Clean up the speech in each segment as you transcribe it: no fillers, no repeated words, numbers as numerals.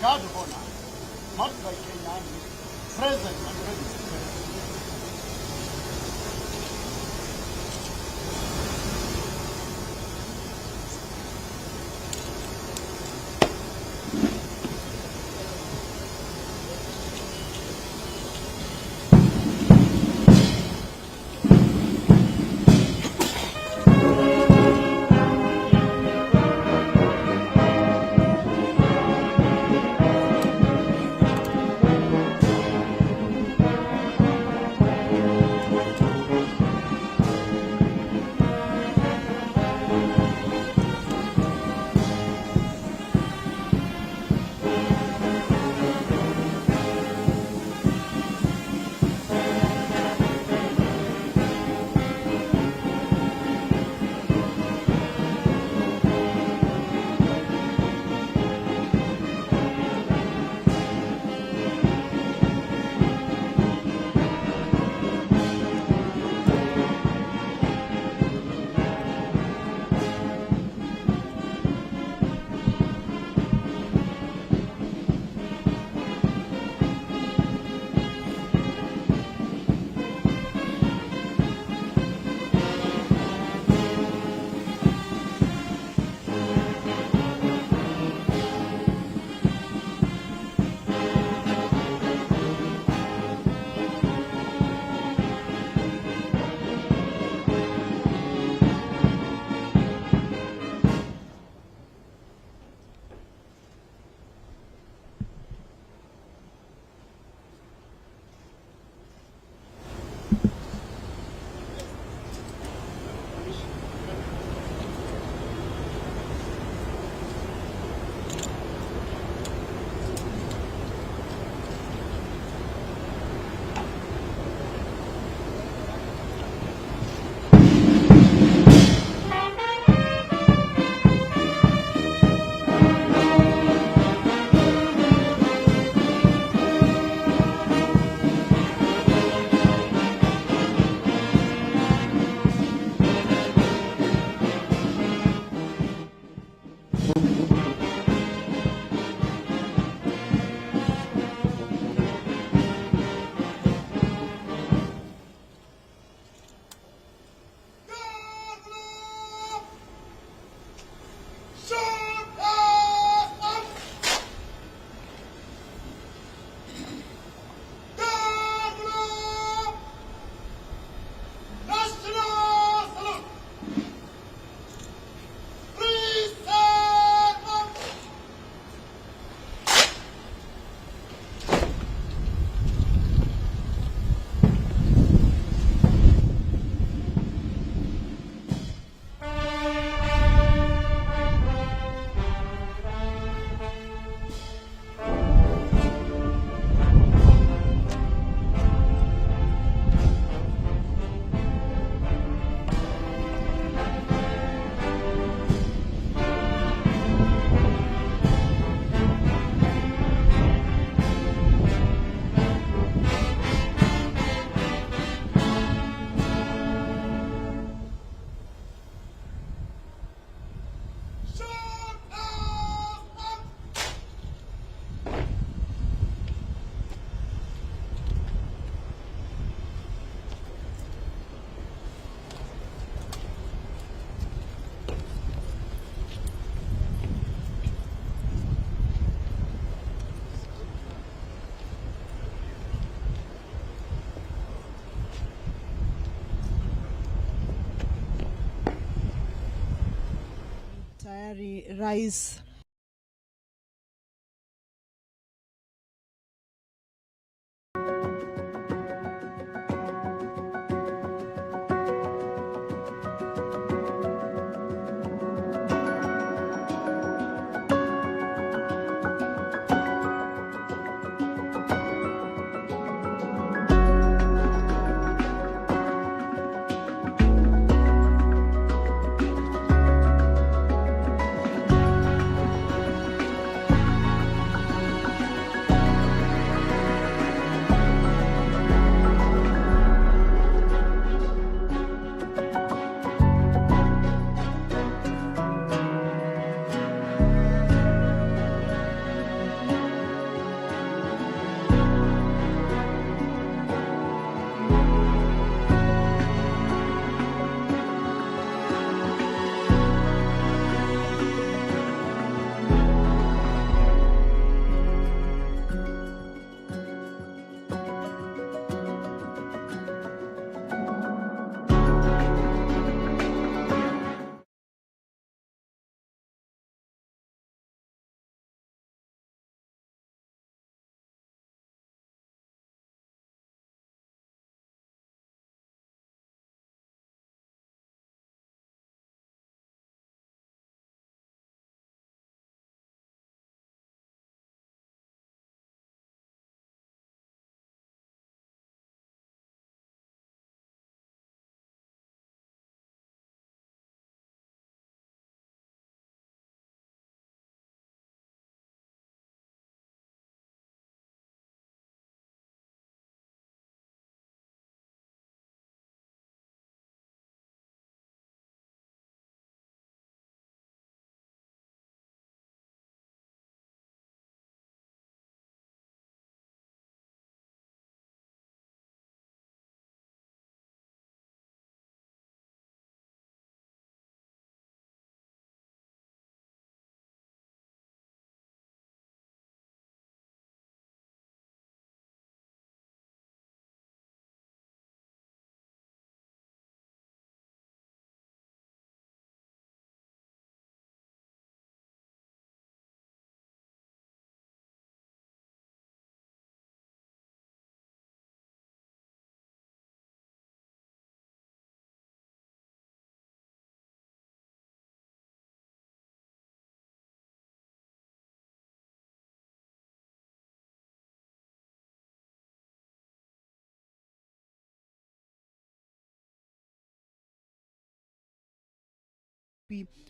God honor, not by Kenyan, present and ready to pray. Tayari Rais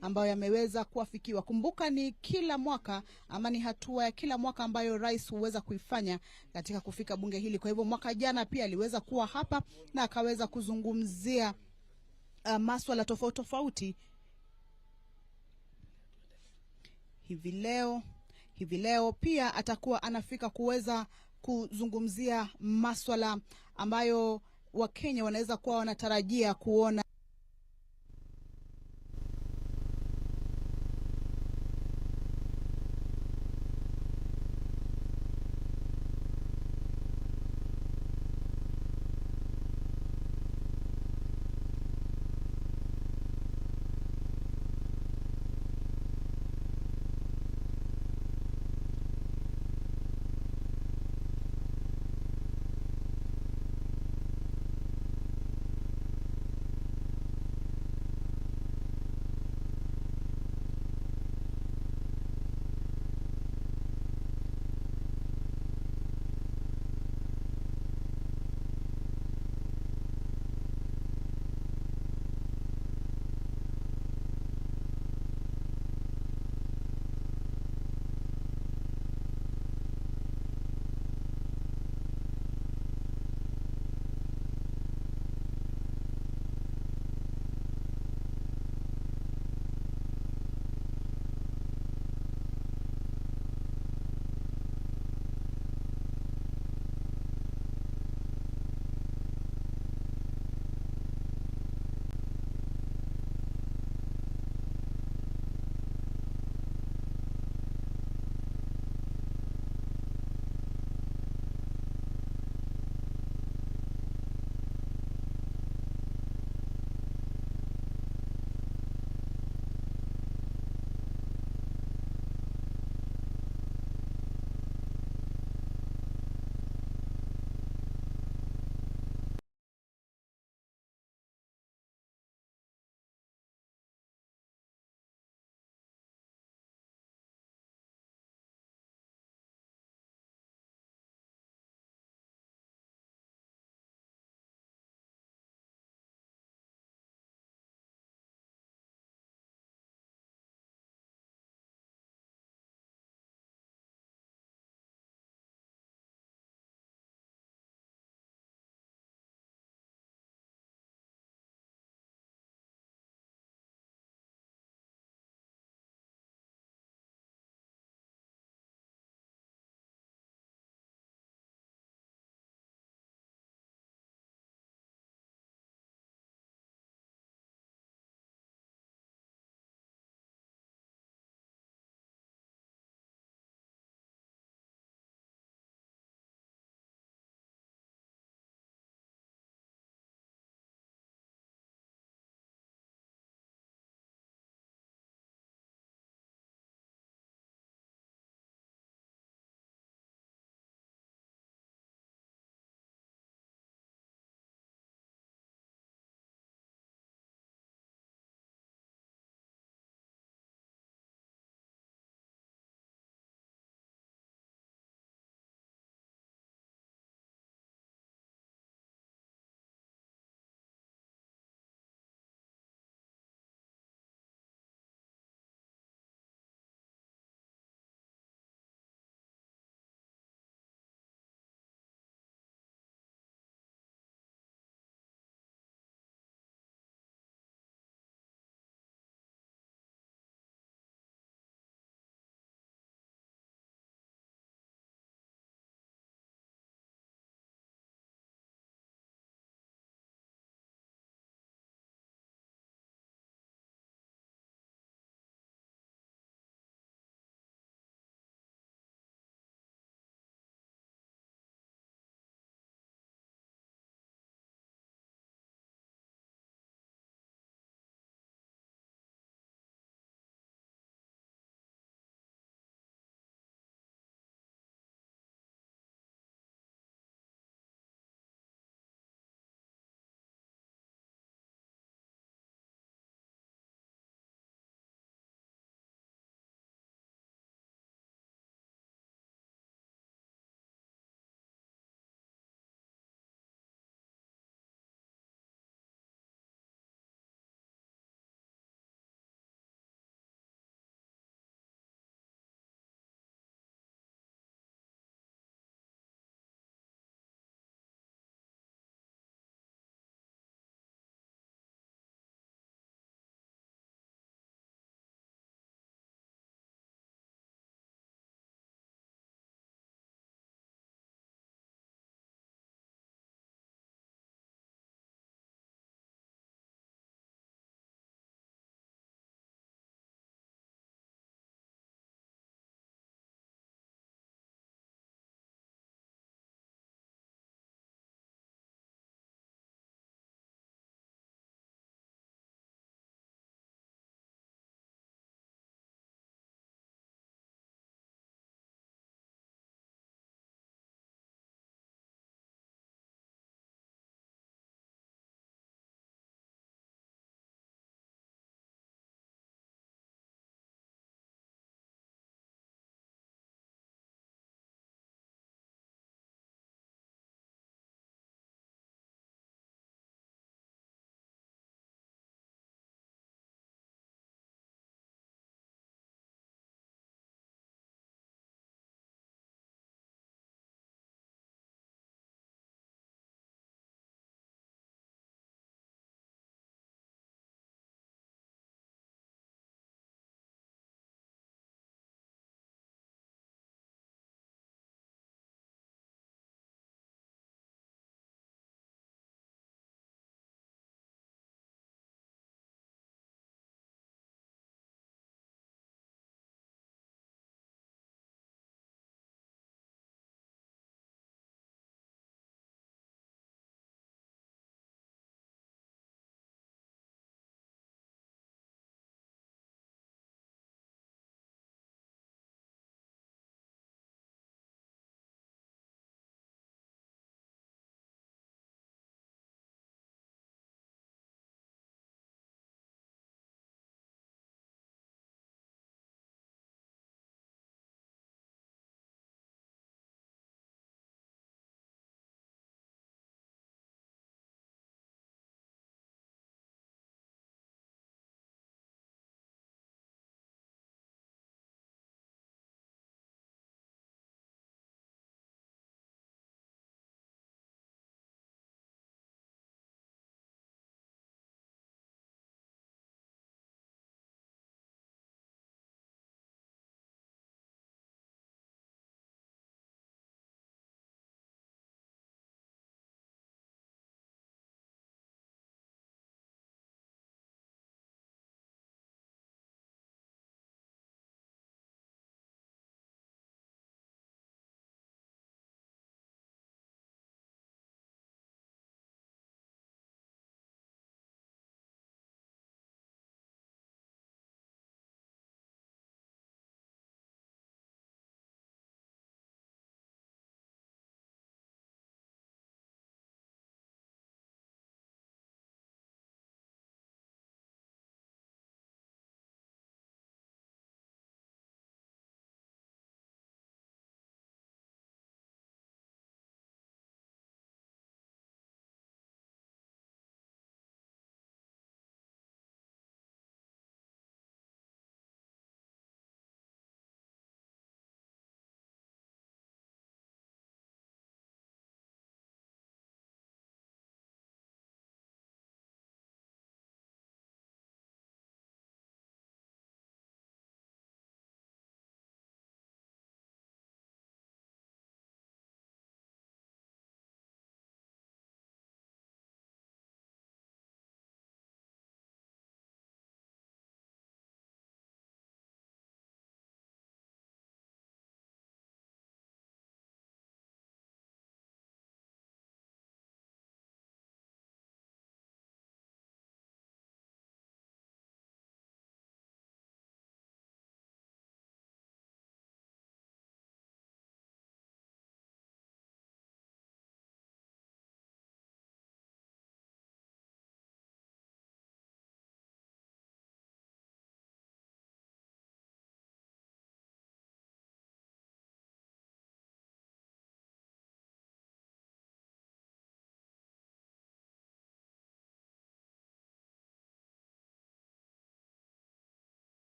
ambayo yameweza kuafikiwa. Kumbuka ni kila mwaka ama ni hatua ya kila mwaka ambayo rais huweza kuifanya katika kufika bunge hili. Kwa hivyo mwaka jana pia aliweza kuwa hapa na akaweza kuzungumzia masuala tofauti tofauti. Hivi leo pia atakuwa anafika kuweza kuzungumzia masuala ambayo Wakenya wanaweza kuwa wanatarajia kuona.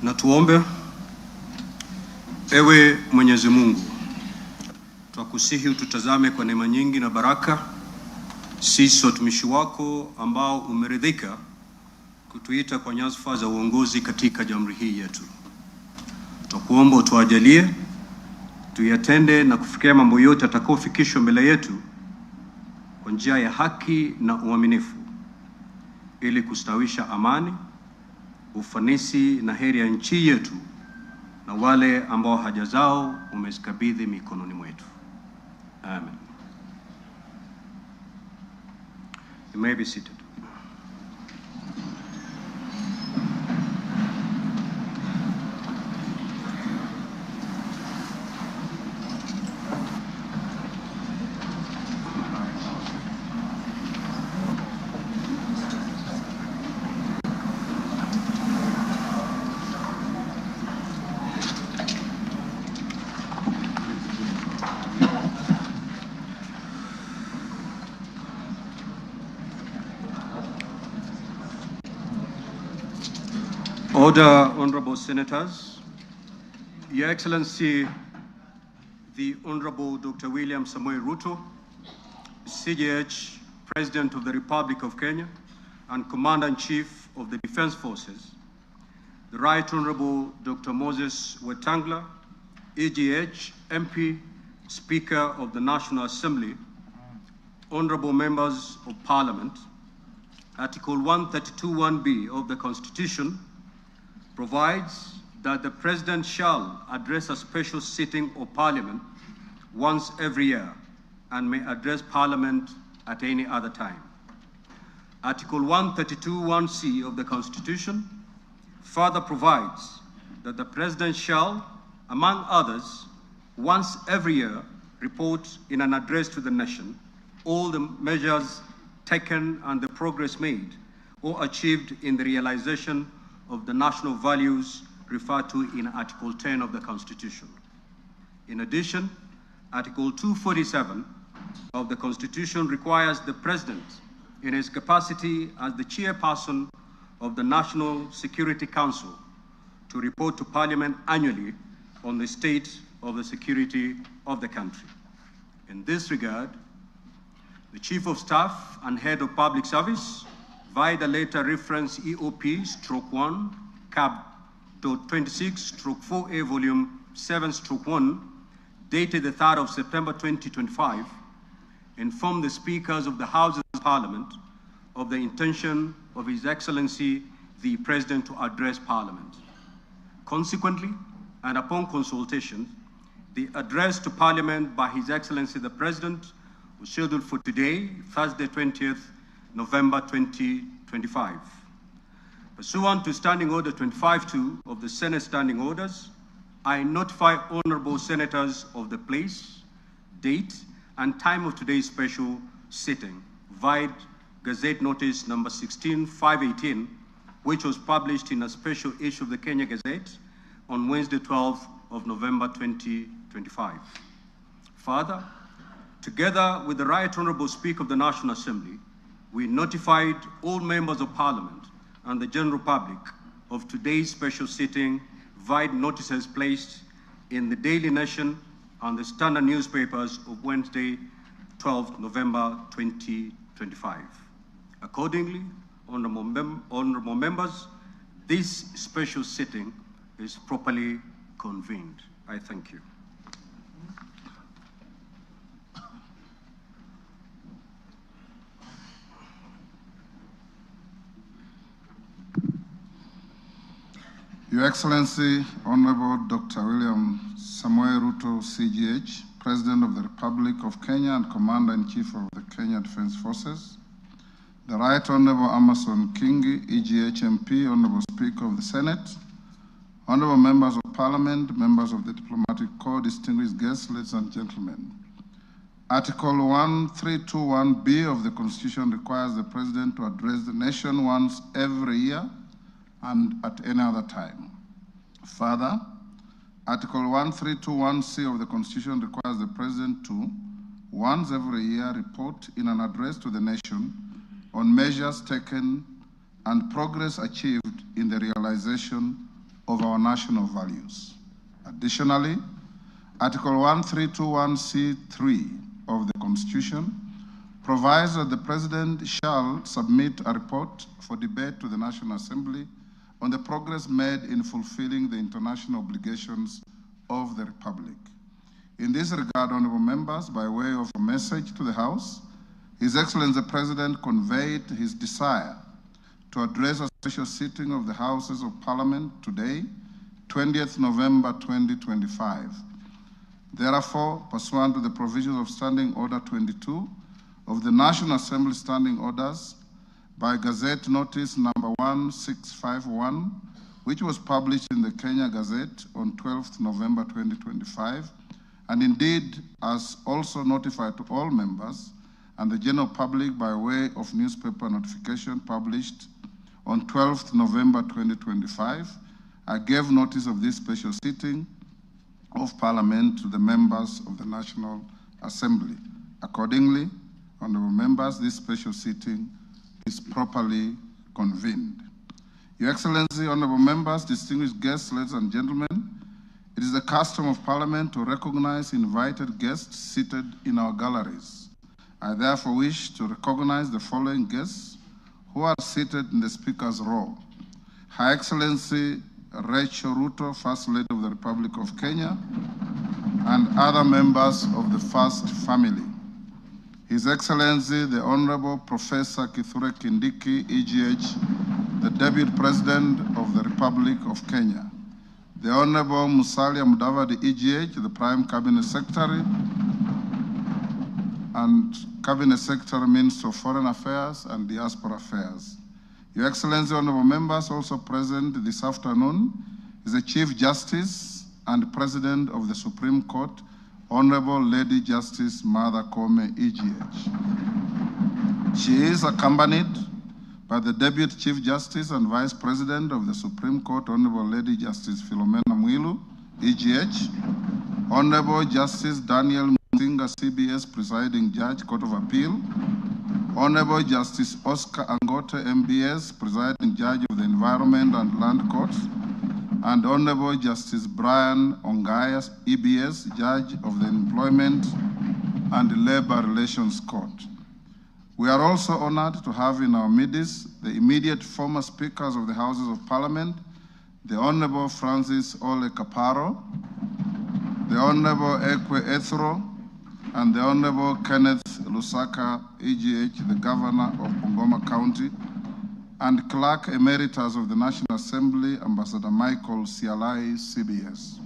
Na tuombe. Ewe Mwenyezi Mungu, twakusihi ututazame kwa neema nyingi na baraka, sisi watumishi wako ambao umeridhika kutuita kwa nyadhifa za uongozi katika jamhuri hii yetu. Twakuomba utuajalie tuyatende na kufikia mambo yote atakayofikishwa mbele yetu kwa njia ya haki na uaminifu, ili kustawisha amani, ufanisi na heri ya nchi yetu na wale ambao haja zao umezikabidhi mikononi mwetu. Amen. You may be seated. Order, Honorable Senators. Your Excellency, the Honorable Dr. William Samoei Ruto, CJH, President of the Republic of Kenya and Commander-in-Chief of the Defense Forces, the Right Honorable Dr. Moses Wetangula, EGH, MP, Speaker of the National Assembly, Honorable Members of Parliament, Article 132(1)(b) of the Constitution provides that the President shall address a special sitting of Parliament once every year and may address Parliament at any other time. Article 132(1)(c) of the Constitution further provides that the President shall, among others, once every year report in an address to the nation all the measures taken and the progress made or achieved in the realization of the national values referred to in Article 10 of the Constitution. In addition, Article 247 of the Constitution requires the President, in his capacity as the chairperson of the National Security Council, to report to Parliament annually on the state of the security of the country. In this regard, the Chief of Staff and Head of Public Service, via the letter reference EOP/1 Cap.26/4A Volume 7/1, dated the 3rd of September 2025, informed the Speakers of the Houses of Parliament of the intention of His Excellency the President to address Parliament. Consequently, and upon consultation, the address to Parliament by His Excellency the President was scheduled for today, Thursday, 20th November 2025. Pursuant to Standing Order 25(2) of the Senate Standing Orders, I notify honorable senators of the place, date, and time of today's special sitting via Gazette Notice number 16/518, which was published in a special issue of the Kenya Gazette on Wednesday, 12th of November 2025. Further, together with the Right Honorable Speaker of the National Assembly, we notified all members of Parliament and the general public of today's special sitting via notices placed in the Daily Nation and the Standard newspapers of Wednesday, 12th November 2025. Accordingly, honorable members, this special sitting is properly convened. I thank you. Your Excellency, Honorable Dr. William Samoei Ruto, CGH, President of the Republic of Kenya and Commander-in-Chief of the Kenya Defense Forces, the Right Honorable Amason Kingi, EGH MP, Honorable Speaker of the Senate, Honorable Members of Parliament, members of the Diplomatic Corps, distinguished guests, ladies and gentlemen. Article 1321(b) of the Constitution requires the President to address the nation once every year and at any other time. Further, Article 1321(c) of the Constitution requires the President to, once every year, report in an address to the nation on measures taken and progress achieved in the realization of our national values. Additionally, Article 1321C3 of the Constitution provides that the President shall submit a report for debate to the National Assembly on the progress made in fulfilling the international obligations of the Republic. In this regard, honorable members, by way of a message to the House, His Excellency the President conveyed his desire to address a special sitting of the Houses of Parliament today, 20th November 2025. Therefore, pursuant to the provisions of Standing Order 22 of the National Assembly Standing Orders, by Gazette Notice number 1651, which was published in the Kenya Gazette on 12th November 2025, and indeed as also notified to all members and the general public by way of newspaper notification published on 12th November 2025, I gave notice of this special sitting of Parliament to the members of the National Assembly. Accordingly, honorable members, this special sitting is properly convened. Your Excellency, honorable members, distinguished guests, ladies and gentlemen, it is the custom of Parliament to recognize invited guests seated in our galleries. I therefore wish to recognize the following guests who are seated in the Speaker's row. Her Excellency Rachel Ruto, First Lady of the Republic of Kenya, and other members of the First Family. His Excellency, the Honorable Professor Kithure Kindiki, EGH, the Deputy President of the Republic of Kenya. The Honorable Musalia Mudavadi, EGH, the Prime Cabinet Secretary, and Cabinet Secretary, Minister of Foreign Affairs and Diaspora Affairs. Your Excellency, honorable members, also present this afternoon is the Chief Justice and President of the Supreme Court, Honorable Lady Justice Martha Koome, EGH. She is accompanied by the Deputy Chief Justice and Vice President of the Supreme Court, Honorable Lady Justice Philomena Mwilu, EGH, Honorable Justice Daniel Musinga, CBS Presiding Judge, Court of Appeal, Honorable Justice Oscar Angote, MBS, Presiding Judge of the Environment and Land Court, and Honorable Justice Brian Ongaya, EBS, Judge of the Employment and Labor Relations Court. We are also honored to have in our midst the immediate former Speakers of the Houses of Parliament, the Honorable Francis Ole Kaparo, the Honorable Ekwe Ethro, and the Honorable Kenneth Lusaka, EGH, the Governor of Bungoma County, and Clerk Emeritus of the National Assembly, Ambassador Michael Sialai, CBS.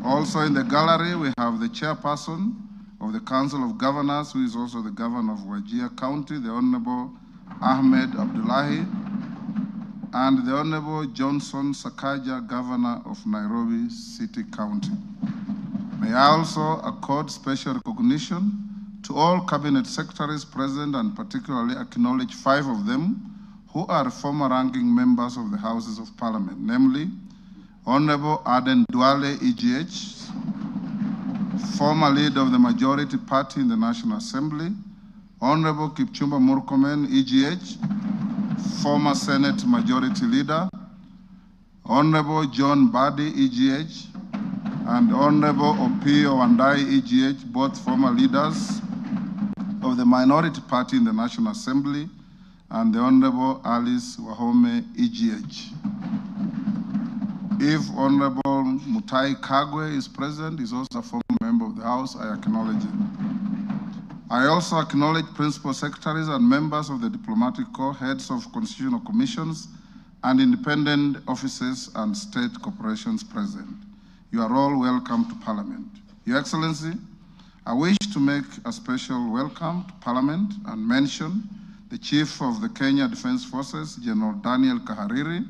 Also in the gallery, we have the Chairperson of the Council of Governors, who is also the Governor of Wajir County, the Honorable Ahmed Abdullahi, and the Honorable Johnson Sakaja, Governor of Nairobi City County. May I also accord special recognition to all Cabinet Secretaries present and particularly acknowledge 5 of them who are former ranking members of the Houses of Parliament, namely Honorable Aden Duale, EGH, former leader of the majority party in the National Assembly, Honorable Kipchumba Murkomen, EGH, former Senate Majority Leader, Honorable John Badi, EGH, and Honorable Opio Wandai, EGH, both former leaders of the minority party in the National Assembly, and the Honorable Alice Wahome, EGH. If Honorable Mutai Kagwe is present, he's also a former member of the House, I acknowledge him. I also acknowledge Principal Secretaries and members of the Diplomatic Corps, heads of constitutional commissions, and independent offices and state corporations present. You are all welcome to Parliament. Your Excellency, I wish to make a special welcome to Parliament and mention the Chief of the Kenya Defense Forces, General Daniel Kahariri,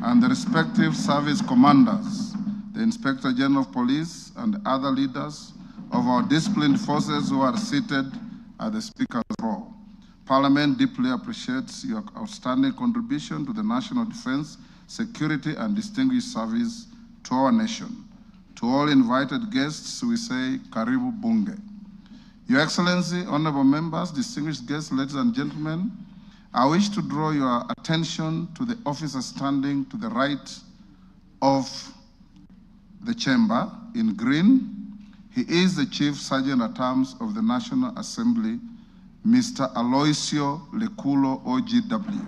and the respective service commanders, the Inspector General of Police, and other leaders of our disciplined forces who are seated at the Speaker's row. Parliament deeply appreciates your outstanding contribution to the national defense, security, and distinguished service to our nation. To all invited guests, we say, Karibu Bunge. Your Excellency, honorable members, distinguished guests, ladies and gentlemen, I wish to draw your attention to the officer standing to the right of the chamber in green. He is the Chief Sergeant at Arms of the National Assembly, Mr. Aloisio Lekulo, OGW.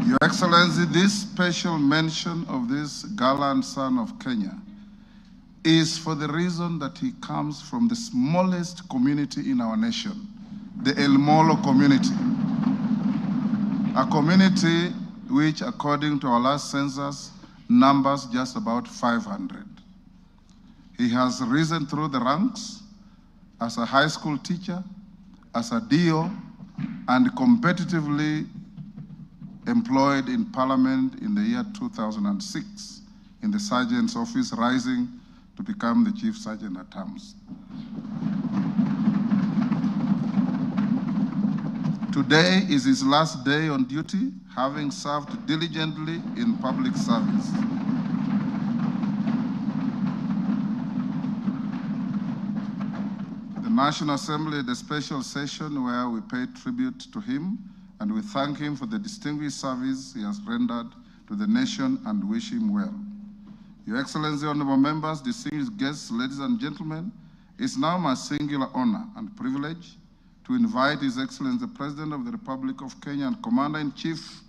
Your Excellency, this special mention of this gallant son of Kenya is for the reason that he comes from the smallest community in our nation, the El Molo community, a community which, according to our last census, numbers just about 500. He has risen through the ranks as a high school teacher, as a DO, and competitively employed in Parliament in the year 2006 in the Sergeant's office, rising to become the Chief Sergeant at Arms. Today is his last day on duty, having served diligently in public service. The National Assembly had a special session where we paid tribute to him, and we thank him for the distinguished service he has rendered to the nation and wish him well. Your Excellency, honorable members, distinguished guests, ladies and gentlemen, it's now my singular honor and privilege to invite His Excellency, the President of the Republic of Kenya and Commander-in-Chief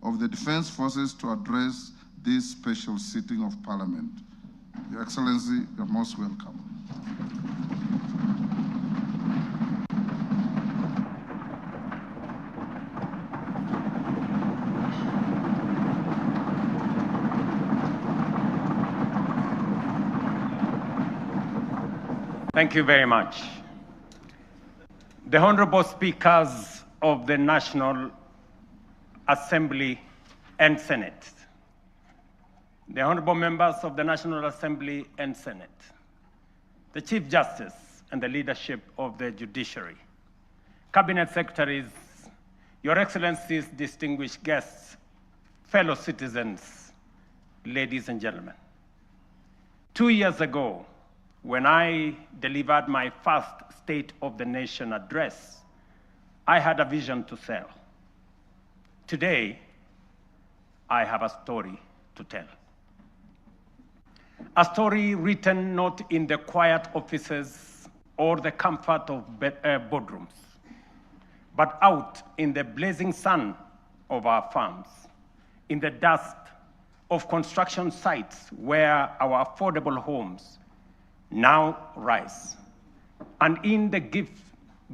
of the Defense Forces to address this special sitting of Parliament. Your Excellency, you're most welcome. Thank you very much. The Honorable Speakers of the National Assembly and Senate, the Honorable Members of the National Assembly and Senate, the Chief Justice and the leadership of the judiciary, Cabinet Secretaries, Your Excellencies, distinguished guests, fellow citizens, ladies and gentlemen. 2 years ago, when I delivered my first State of the Nation address, I had a vision to sell. Today, I have a story to tell. A story written not in the quiet offices or the comfort of boardrooms, but out in the blazing sun of our farms, in the dust of construction sites where our affordable homes now rise, and in the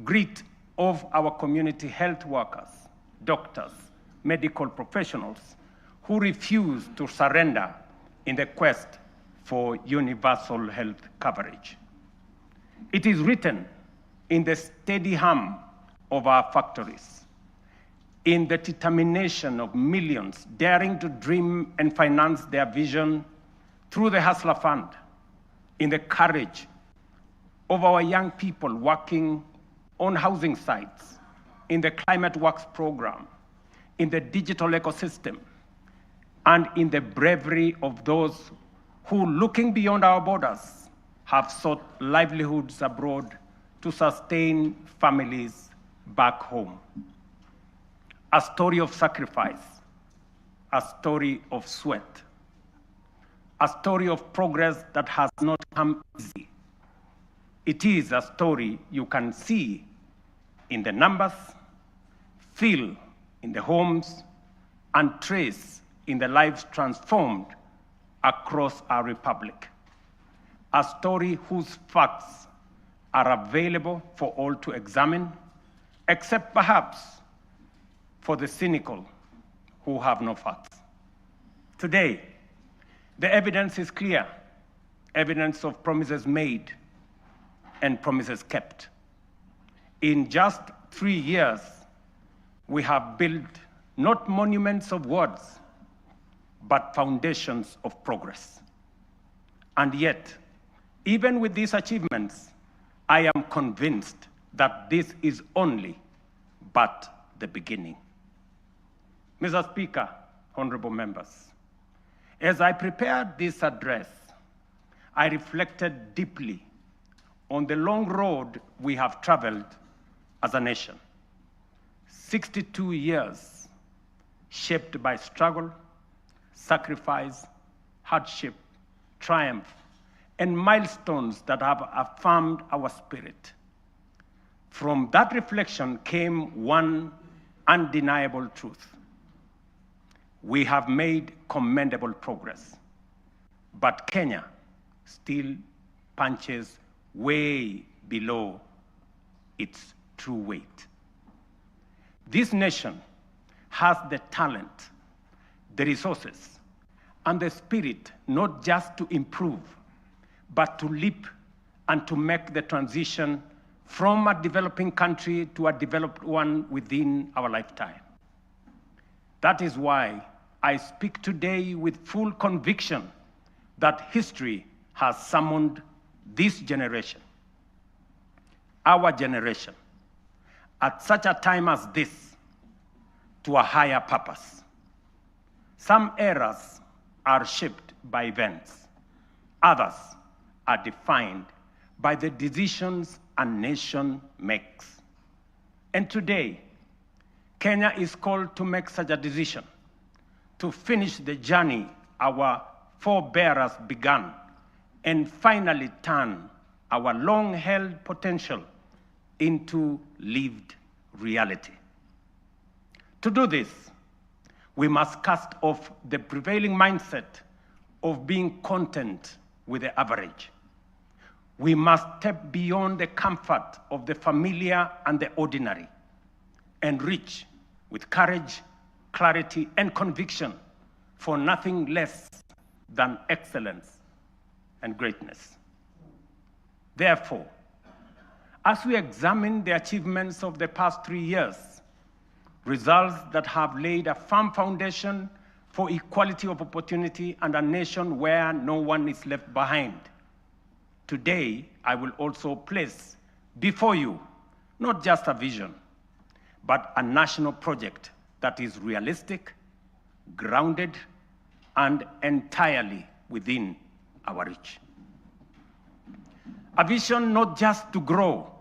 grit of our community health workers, doctors, medical professionals who refuse to surrender in the quest for universal health coverage. It is written in the steady hum of our factories, in the determination of millions daring to dream and finance their vision through the Hustler Fund, in the courage of our young people working on housing sites, in the Climate Works program, in the digital ecosystem, and in the bravery of those who, looking beyond our borders, have sought livelihoods abroad to sustain families back home. A story of sacrifice, a story of sweat, a story of progress that has not come easy. It is a story you can see in the numbers, feel in the homes, and trace in the lives transformed across our republic. A story whose facts are available for all to examine, except perhaps for the cynical who have no facts. Today, the evidence is clear, evidence of promises made and promises kept. In just 3 years, we have built not monuments of words, but foundations of progress. And yet, even with these achievements, I am convinced that this is only but the beginning. Mr. Speaker, honorable members, as I prepared this address, I reflected deeply on the long road we have traveled as a nation. 62 years shaped by struggle, sacrifice, hardship, triumph, and milestones that have affirmed our spirit. From that reflection came one undeniable truth. We have made commendable progress, but Kenya still punches way below its true weight. This nation has the talent, the resources, and the spirit not just to improve, but to leap and to make the transition from a developing country to a developed one within our lifetime. That is why I speak today with full conviction that history has summoned this generation, our generation, at such a time as this, to a higher purpose. Some eras are shaped by events. Others are defined by the decisions a nation makes. And today, Kenya is called to make such a decision, to finish the journey our forebears began, and finally turn our long-held potential into lived reality. To do this, we must cast off the prevailing mindset of being content with the average. We must step beyond the comfort of the familiar and the ordinary and reach with courage, clarity, and conviction for nothing less than excellence and greatness. Therefore, as we examine the achievements of the past 3 years, results that have laid a firm foundation for equality of opportunity and a nation where no one is left behind, today I will also place before you not just a vision, but a national project that is realistic, grounded, and entirely within our reach. A vision not just to grow,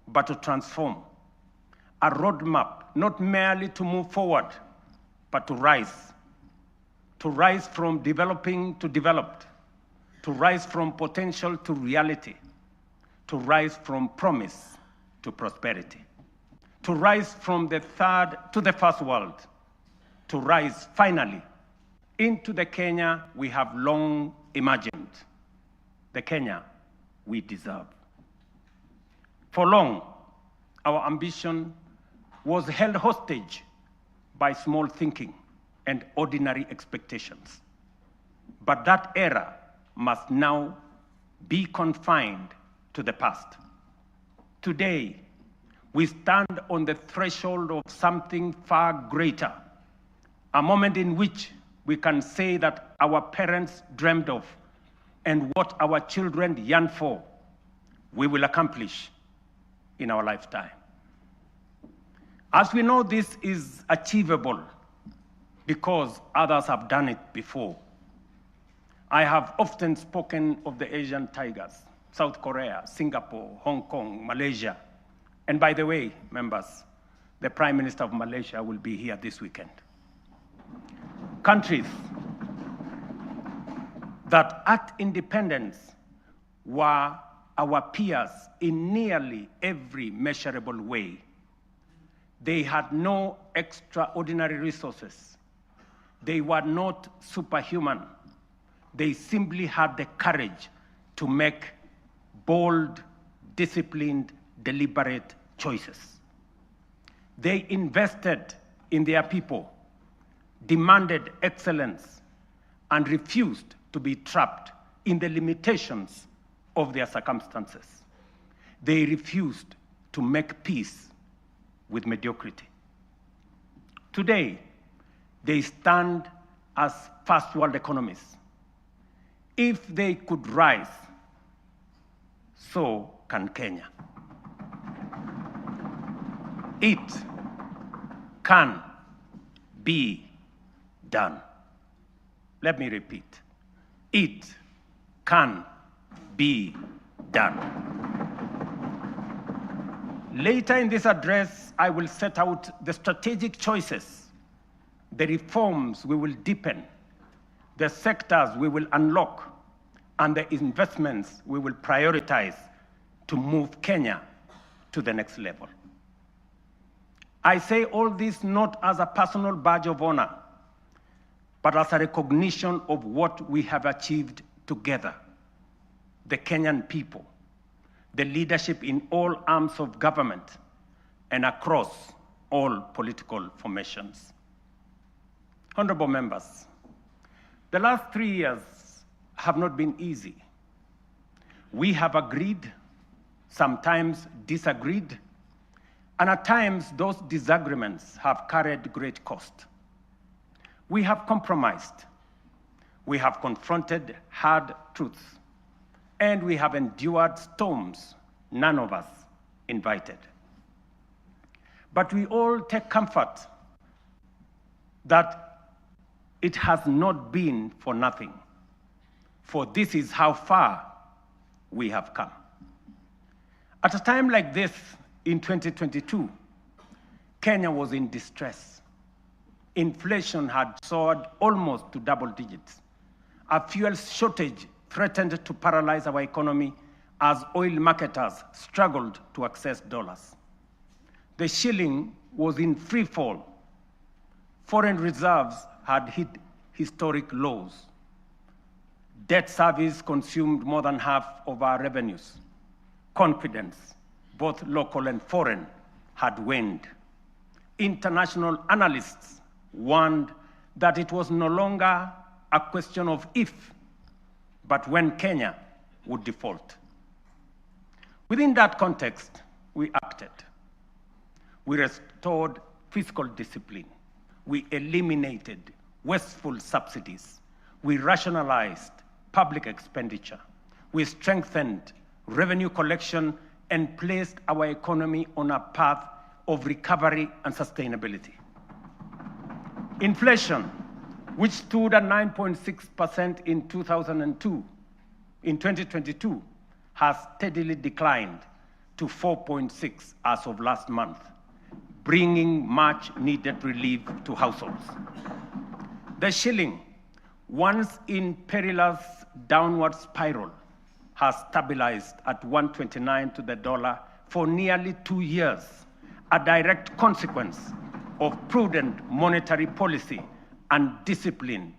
but to transform. A roadmap not merely to move forward, but to rise. To rise from developing to developed. To rise from potential to reality. To rise from promise to prosperity. To rise from the third to the first world. To rise finally into the Kenya we have long imagined, the Kenya we deserve. For long, our ambition was held hostage by small thinking and ordinary expectations. But that era must now be confined to the past. Today, we stand on the threshold of something far greater, a moment in which we can say that our parents dreamed of and what our children yearn for, we will accomplish in our lifetime. As we know, this is achievable because others have done it before. I have often spoken of the Asian tigers, South Korea, Singapore, Hong Kong, Malaysia. And by the way, members, the Prime Minister of Malaysia will be here this weekend. Countries that at independence were our peers in nearly every measurable way. They had no extraordinary resources. They were not superhuman. They simply had the courage to make bold, disciplined, deliberate choices. They invested in their people, demanded excellence, and refused to be trapped in the limitations of their circumstances. They refused to make peace with mediocrity. Today, they stand as first world economies. If they could rise, so can Kenya. It can be done. Let me repeat. It can be done. Later in this address, I will set out the strategic choices, the reforms we will deepen, the sectors we will unlock, and the investments we will prioritize to move Kenya to the next level. I say all this not as a personal badge of honor, but as a recognition of what we have achieved together, the Kenyan people, the leadership in all arms of government, and across all political formations. Honorable members, the last 3 years have not been easy. We have agreed, sometimes disagreed, and at times those disagreements have carried great cost. We have compromised, we have confronted hard truths, and we have endured storms none of us invited. But we all take comfort that it has not been for nothing, for this is how far we have come. At a time like this in 2022, Kenya was in distress. Inflation had soared almost to double digits. A fuel shortage threatened to paralyze our economy as oil marketers struggled to access dollars. The shilling was in free fall. Foreign reserves had hit historic lows. Debt service consumed more than half of our revenues. Confidence, both local and foreign, had waned. International analysts warned that it was no longer a question of if, but when Kenya would default. Within that context, we acted. We restored fiscal discipline. We eliminated wasteful subsidies. We rationalized public expenditure. We strengthened revenue collection and placed our economy on a path of recovery and sustainability. Inflation, which stood at 9.6% in 2022, has steadily declined to 4.6% as of last month, bringing much needed relief to households. The shilling, once in perilous downward spiral, has stabilized at 129 to the dollar for nearly 2 years, a direct consequence of prudent monetary policy and disciplined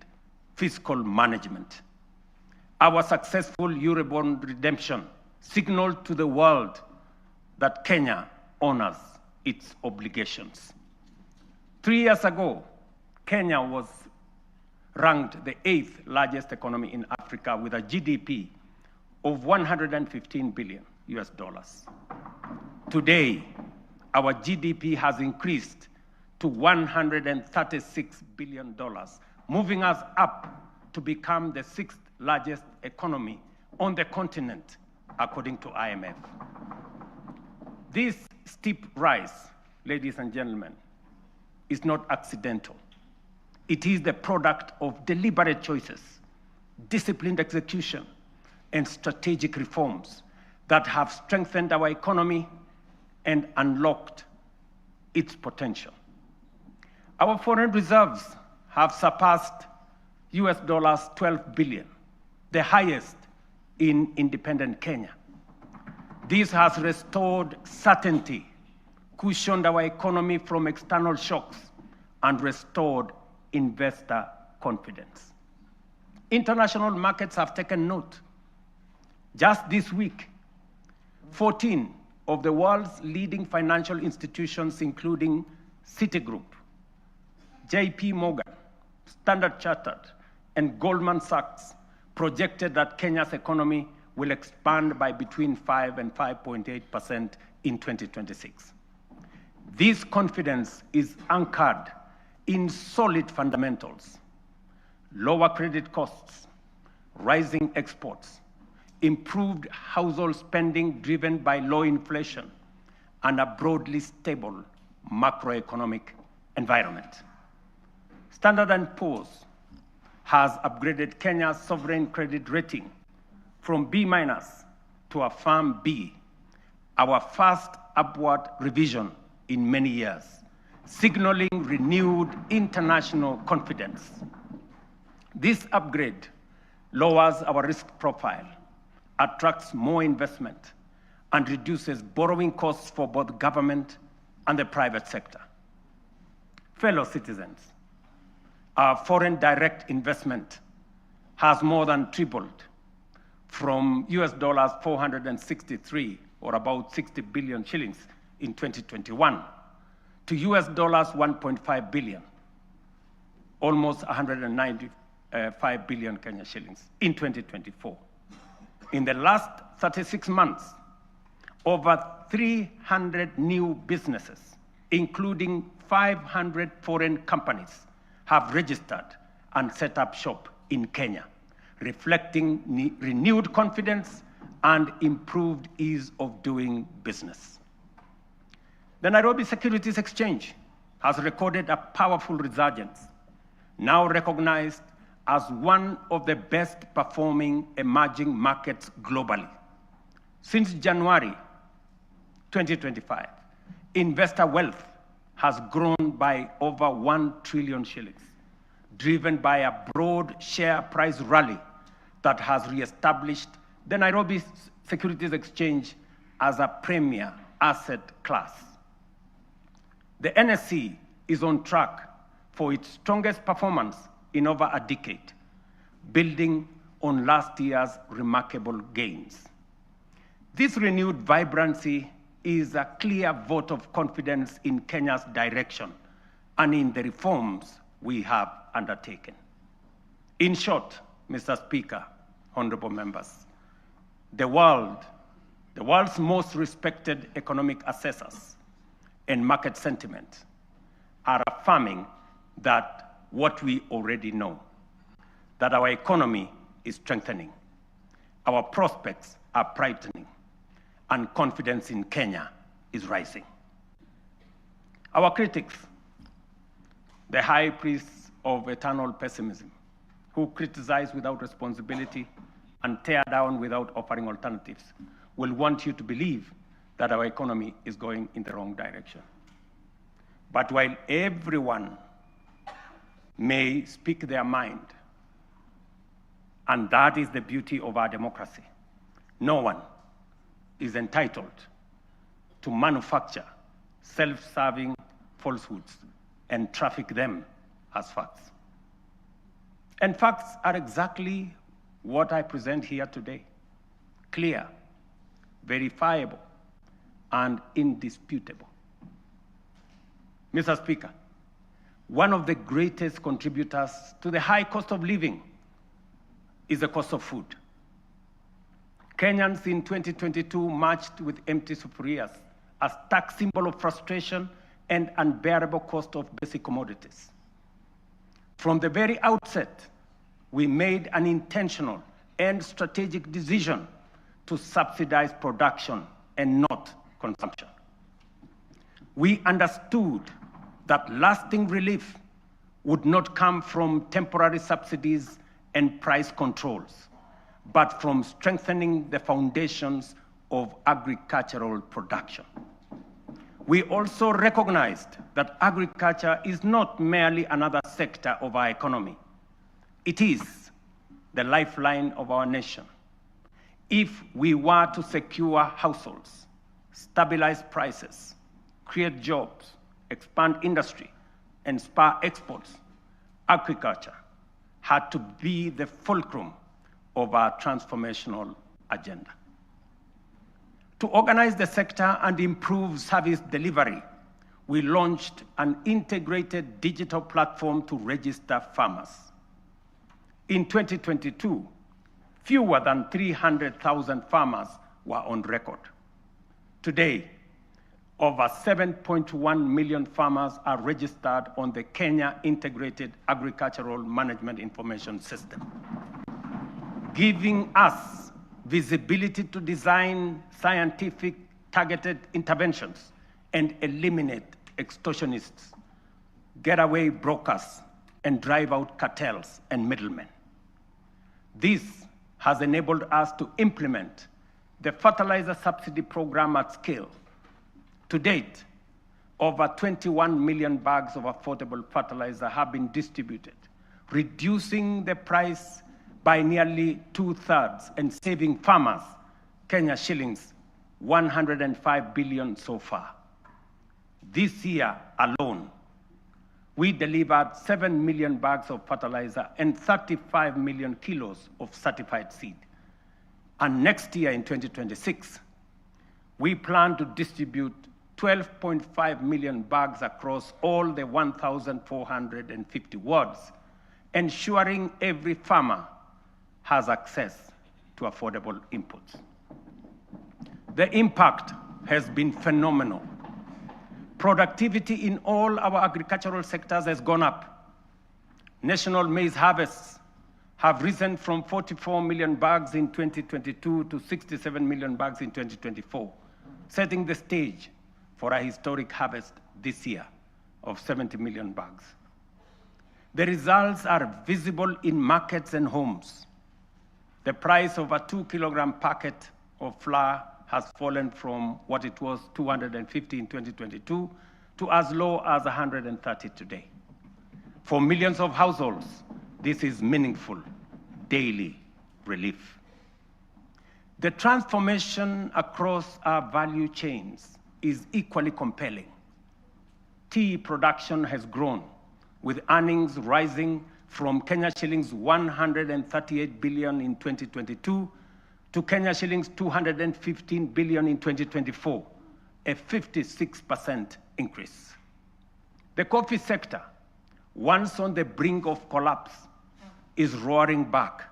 fiscal management. Our successful Eurobond redemption signaled to the world that Kenya honors its obligations. 3 years ago, Kenya was ranked the 8th largest economy in Africa with a GDP of $115 billion US. Today, our GDP has increased to $136 billion, moving us up to become the 6th largest economy on the continent, according to IMF. This steep rise, ladies and gentlemen, is not accidental. It is the product of deliberate choices, disciplined execution, and strategic reforms that have strengthened our economy and unlocked its potential. Our foreign reserves have surpassed US dollars 12 billion, the highest in independent Kenya. This has restored certainty, cushioned our economy from external shocks, and restored investor confidence. International markets have taken note. Just this week, 14 of the world's leading financial institutions, including Citigroup, JP Morgan, Standard Chartered, and Goldman Sachs, projected that Kenya's economy will expand by between 5 and 5.8% in 2026. This confidence is anchored in solid fundamentals: lower credit costs, rising exports, improved household spending driven by low inflation, and a broadly stable macroeconomic environment. Standard & Poor's has upgraded Kenya's sovereign credit rating from B- to a firm B, our first upward revision in many years, signaling renewed international confidence. This upgrade lowers our risk profile, attracts more investment, and reduces borrowing costs for both government and the private sector. Fellow citizens, our foreign direct investment has more than tripled from US dollars 463, or about 60 billion shillings in 2021, to US dollars 1.5 billion, almost 195 billion Kenya shillings in 2024. In the last 36 months, over 300 new businesses, including 500 foreign companies, have registered and set up shop in Kenya, reflecting renewed confidence and improved ease of doing business. The Nairobi Securities Exchange has recorded a powerful resurgence, now recognized as one of the best performing emerging markets globally. Since January 2025, investor wealth has grown by over 1 trillion shillings, driven by a broad share price rally that has reestablished the Nairobi Securities Exchange as a premier asset class. The NSE is on track for its strongest performance in over a decade, building on last year's remarkable gains. This renewed vibrancy is a clear vote of confidence in Kenya's direction and in the reforms we have undertaken. In short, Mr. Speaker, honorable members, the world's most respected economic assessors and market sentiment are affirming that what we already know, that our economy is strengthening, our prospects are brightening, and confidence in Kenya is rising. Our critics, the high priests of eternal pessimism, who criticize without responsibility and tear down without offering alternatives, will want you to believe that our economy is going in the wrong direction. But while everyone may speak their mind, and that is the beauty of our democracy, no one is entitled to manufacture self-serving falsehoods and traffic them as facts. And facts are exactly what I present here today: clear, verifiable, and indisputable. Mr. Speaker, one of the greatest contributors to the high cost of living is the cost of food. Kenyans in 2022 marched with empty sufurias, a stark symbol of frustration and unbearable cost of basic commodities. From the very outset, we made an intentional and strategic decision to subsidize production and not consumption. We understood that lasting relief would not come from temporary subsidies and price controls, but from strengthening the foundations of agricultural production. We also recognized that agriculture is not merely another sector of our economy. It is the lifeline of our nation. If we were to secure households, stabilize prices, create jobs, expand industry, and spur exports, agriculture had to be the fulcrum of our transformational agenda. To organize the sector and improve service delivery, we launched an integrated digital platform to register farmers. In 2022, fewer than 300,000 farmers were on record. Today, over 7.1 million farmers are registered on the Kenya Integrated Agricultural Management Information System, giving us visibility to design scientific targeted interventions and eliminate extortionists, getaway brokers, and drive out cartels and middlemen. This has enabled us to implement the fertilizer subsidy program at scale. To date, over 21 million bags of affordable fertilizer have been distributed, reducing the price by nearly 2/3 and saving farmers Kenya shillings 105 billion so far. This year alone, we delivered 7 million bags of fertilizer and 35 million kilos of certified seed. And next year in 2026, we plan to distribute 12.5 million bags across all the 1,450 wards, ensuring every farmer has access to affordable inputs. The impact has been phenomenal. Productivity in all our agricultural sectors has gone up. National maize harvests have risen from 44 million bags in 2022 to 67 million bags in 2024, setting the stage for a historic harvest this year of 70 million bags. The results are visible in markets and homes. The price of a 2-kilogram packet of flour has fallen from what it was 250 in 2022 to as low as 130 today. For millions of households, this is meaningful daily relief. The transformation across our value chains is equally compelling. Tea production has grown, with earnings rising from Kenya shillings 138 billion in 2022 to Kenya shillings 215 billion in 2024, a 56% increase. The coffee sector, once on the brink of collapse, is roaring back.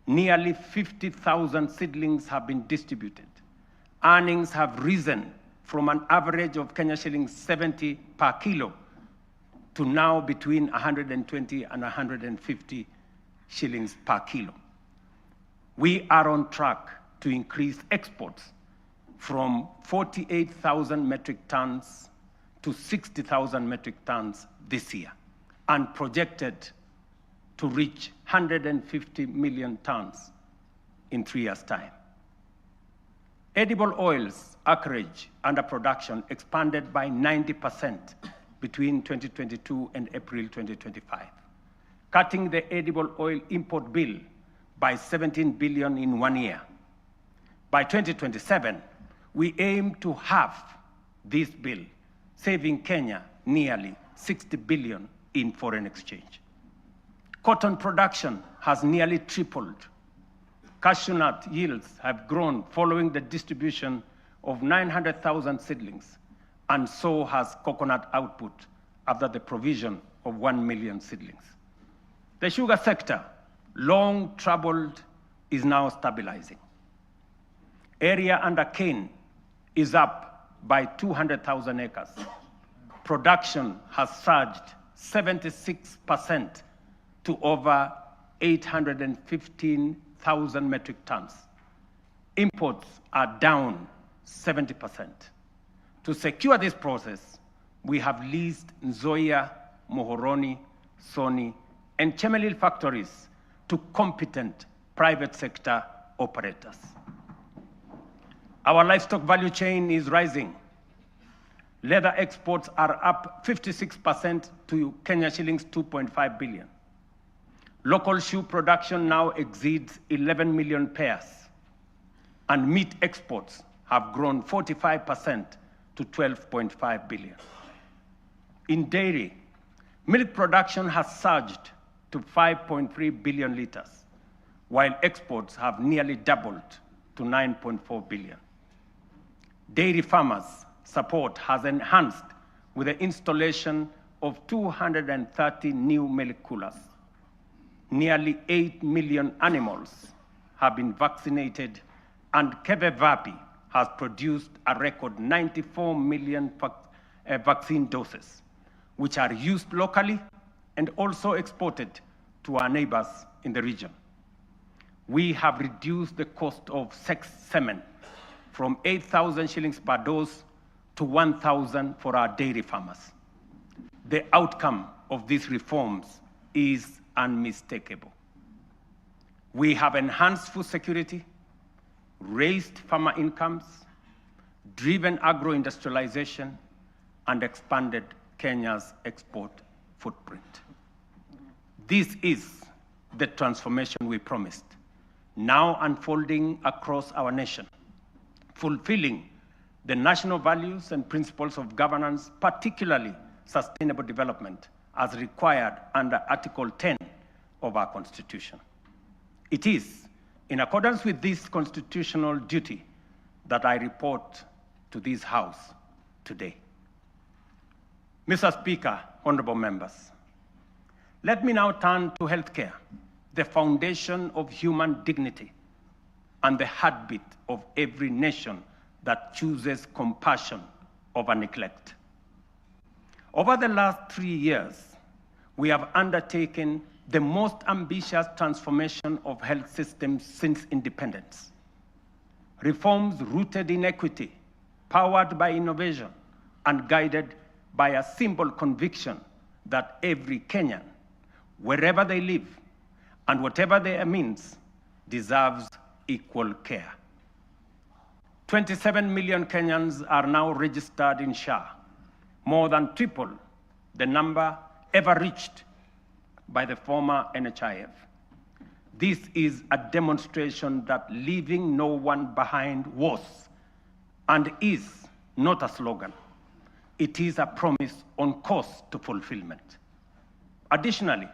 Nearly 50,000 seedlings have been distributed. Earnings have risen from an average of Kenya shillings 70 per kilo to now between 120 and 150 shillings per kilo. We are on track to increase exports from 48,000 metric tons to 60,000 metric tons this year, and projected to reach 150 million tons in 3 years' time. Edible oils acreage under production expanded by 90% between 2022 and April 2025, cutting the edible oil import bill by 17 billion in 1 year. By 2027, we aim to halve this bill, saving Kenya nearly 60 billion in foreign exchange. Cotton production has nearly tripled. Cashew nut yields have grown following the distribution of 900,000 seedlings, and so has coconut output after the provision of 1 million seedlings. The sugar sector, long troubled, is now stabilizing. Area under cane is up by 200,000 acres. Production has surged 76% to over 815,000 metric tons. Imports are down 70%. To secure this process, we have leased Nzoia, Muhoroni, Soni, and Chemelil factories to competent private sector operators. Our livestock value chain is rising. Leather exports are up 56% to Kenya shillings 2.5 billion. Local shoe production now exceeds 11 million pairs, and meat exports have grown 45% to 12.5 billion. In dairy, milk production has surged to 5.3 billion liters, while exports have nearly doubled to 9.4 billion. Dairy farmers' support has enhanced with the installation of 230 new milk coolers. Nearly 8 million animals have been vaccinated, and Kevevapi has produced a record 94 million vaccine doses, which are used locally and also exported to our neighbors in the region. We have reduced the cost of sex semen from 8,000 shillings per dose to 1,000 for our dairy farmers. The outcome of these reforms is unmistakable. We have enhanced food security, raised farmer incomes, driven agro-industrialization, and expanded Kenya's export footprint. This is the transformation we promised, now unfolding across our nation, fulfilling the national values and principles of governance, particularly sustainable development, as required under Article 10 of our Constitution. It is in accordance with this constitutional duty that I report to this House today. Mr. Speaker, honorable members, let me now turn to healthcare, the foundation of human dignity and the heartbeat of every nation that chooses compassion over neglect. Over the last 3 years, we have undertaken the most ambitious transformation of health systems since independence. Reforms rooted in equity, powered by innovation, and guided by a simple conviction that every Kenyan, wherever they live and whatever their means, deserves equal care. 27 million Kenyans are now registered in SHA, more than triple the number ever reached by the former NHIF. This is a demonstration that leaving no one behind was and is not a slogan. It is a promise on course to fulfillment. Additionally,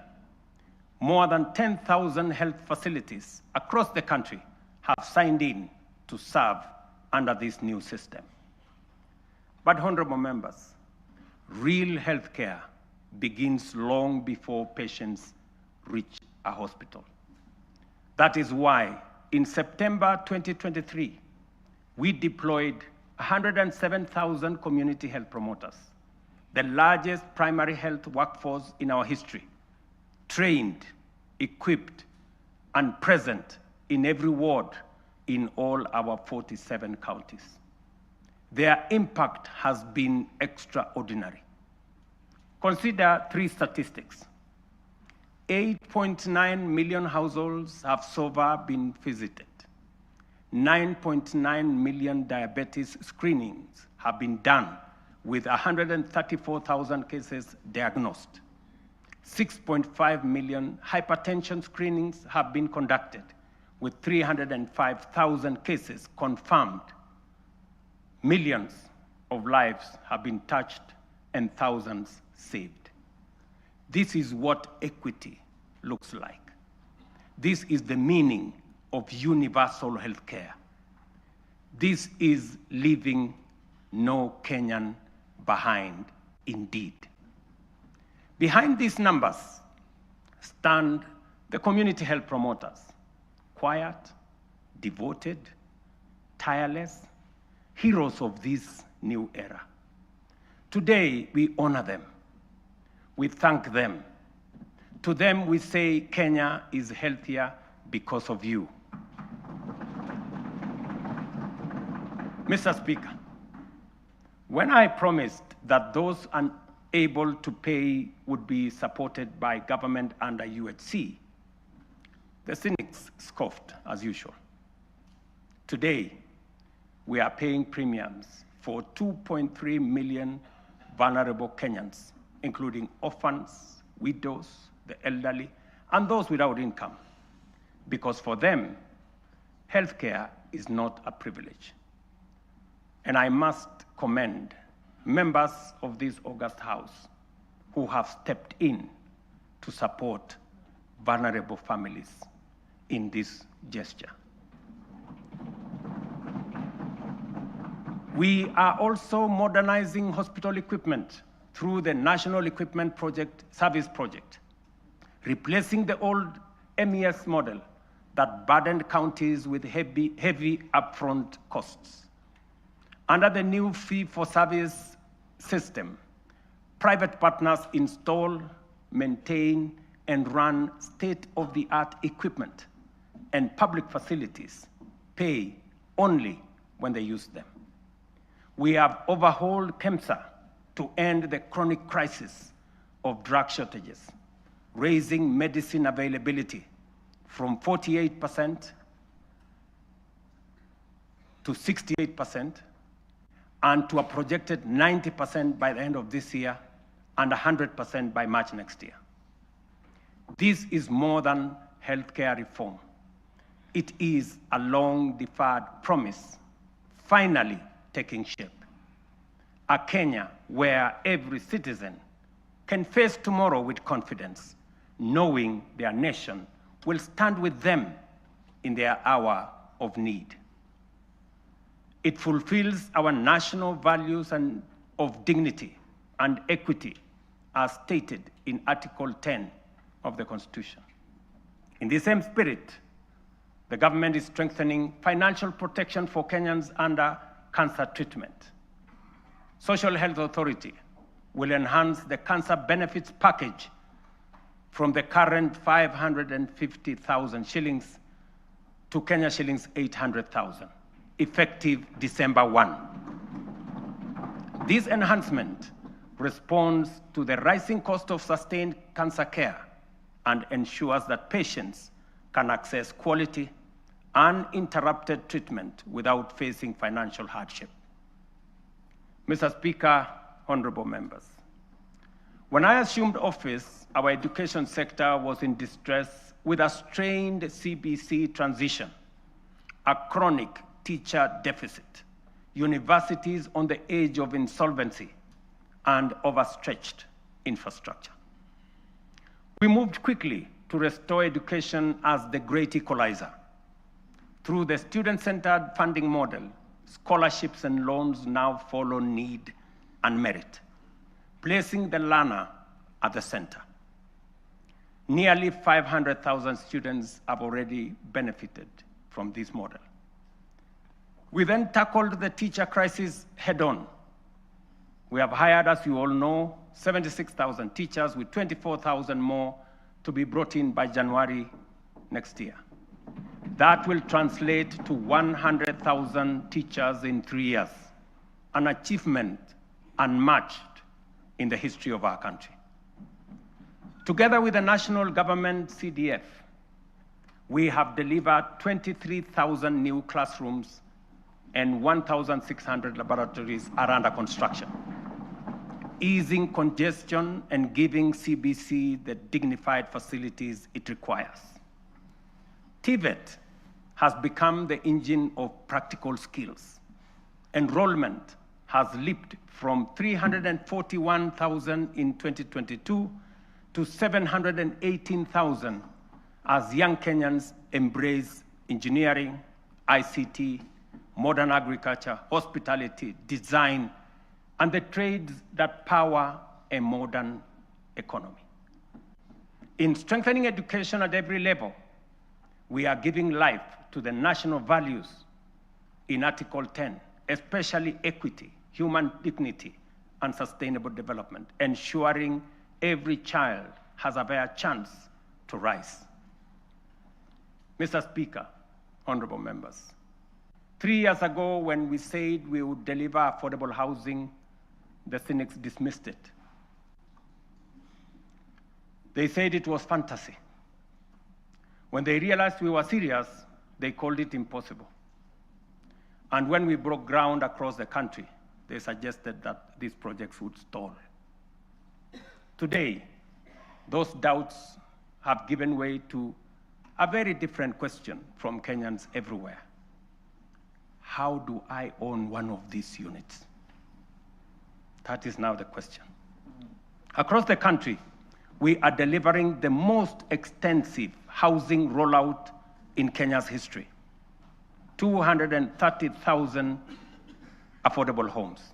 more than 10,000 health facilities across the country have signed in to serve under this new system. But honorable members, real healthcare begins long before patients reach a hospital. That is why in September 2023, we deployed 107,000 community health promoters, the largest primary health workforce in our history, trained, equipped, and present in every ward in all our 47 counties. Their impact has been extraordinary. Consider 3 statistics. 8.9 million households have so far been visited. 9.9 million diabetes screenings have been done with 134,000 cases diagnosed. 6.5 million hypertension screenings have been conducted with 305,000 cases confirmed. Millions of lives have been touched and thousands saved. This is what equity looks like. This is the meaning of universal health care. This is leaving no Kenyan behind indeed. Behind these numbers stand the community health promoters, quiet, devoted, tireless, heroes of this new era. Today, we honor them. We thank them. To them, we say Kenya is healthier because of you. Mr. Speaker, when I promised that those unable to pay would be supported by government under UHC, the cynics scoffed as usual. Today, we are paying premiums for 2.3 million vulnerable Kenyans, including orphans, widows, the elderly, and those without income, because for them, healthcare is not a privilege. And I must commend members of this august House who have stepped in to support vulnerable families in this gesture. We are also modernizing hospital equipment through the National Equipment Project Service Project, replacing the old MES model that burdened counties with heavy upfront costs. Under the new fee-for-service system, private partners install, maintain, and run state-of-the-art equipment, and public facilities pay only when they use them. We have overhauled KEMSA to end the chronic crisis of drug shortages, raising medicine availability from 48% to 68%, and to a projected 90% by the end of this year, and 100% by March next year. This is more than healthcare reform. It is a long-deferred promise finally taking shape. A Kenya where every citizen can face tomorrow with confidence, knowing their nation will stand with them in their hour of need. It fulfills our national values and of dignity and equity as stated in Article 10 of the Constitution. In the same spirit, the government is strengthening financial protection for Kenyans under cancer treatment. Social Health Authority will enhance the cancer benefits package from the current 550,000 shillings to Kenya shillings 800,000, effective December 1. This enhancement responds to the rising cost of sustained cancer care and ensures that patients can access quality, uninterrupted treatment without facing financial hardship. Mr. Speaker, honorable members, when I assumed office, our education sector was in distress with a strained CBC transition, a chronic teacher deficit, universities on the edge of insolvency, and overstretched infrastructure. We moved quickly to restore education as the great equalizer. Through the student-centered funding model, scholarships and loans now follow need and merit, placing the learner at the center. Nearly 500,000 students have already benefited from this model. We then tackled the teacher crisis head-on. We have hired, as you all know, 76,000 teachers with 24,000 more to be brought in by January next year. That will translate to 100,000 teachers in 3 years, an achievement unmatched in the history of our country. Together with the national government CDF, we have delivered 23,000 new classrooms and 1,600 laboratories are under construction, easing congestion and giving CBC the dignified facilities it requires. TVET has become the engine of practical skills. Enrollment has leaped from 341,000 in 2022 to 718,000 as young Kenyans embrace engineering, ICT, modern agriculture, hospitality, design, and the trades that power a modern economy. In strengthening education at every level, we are giving life to the national values in Article 10, especially equity, human dignity, and sustainable development, ensuring every child has a fair chance to rise. Mr. Speaker, honorable members, 3 years ago when we said we would deliver affordable housing, the cynics dismissed it. They said it was fantasy. When they realized we were serious, they called it impossible. And when we broke ground across the country, they suggested that these projects would stall. Today, those doubts have given way to a very different question from Kenyans everywhere. How do I own one of these units? That is now the question. Across the country, we are delivering the most extensive housing rollout in Kenya's history. 230,000 affordable homes.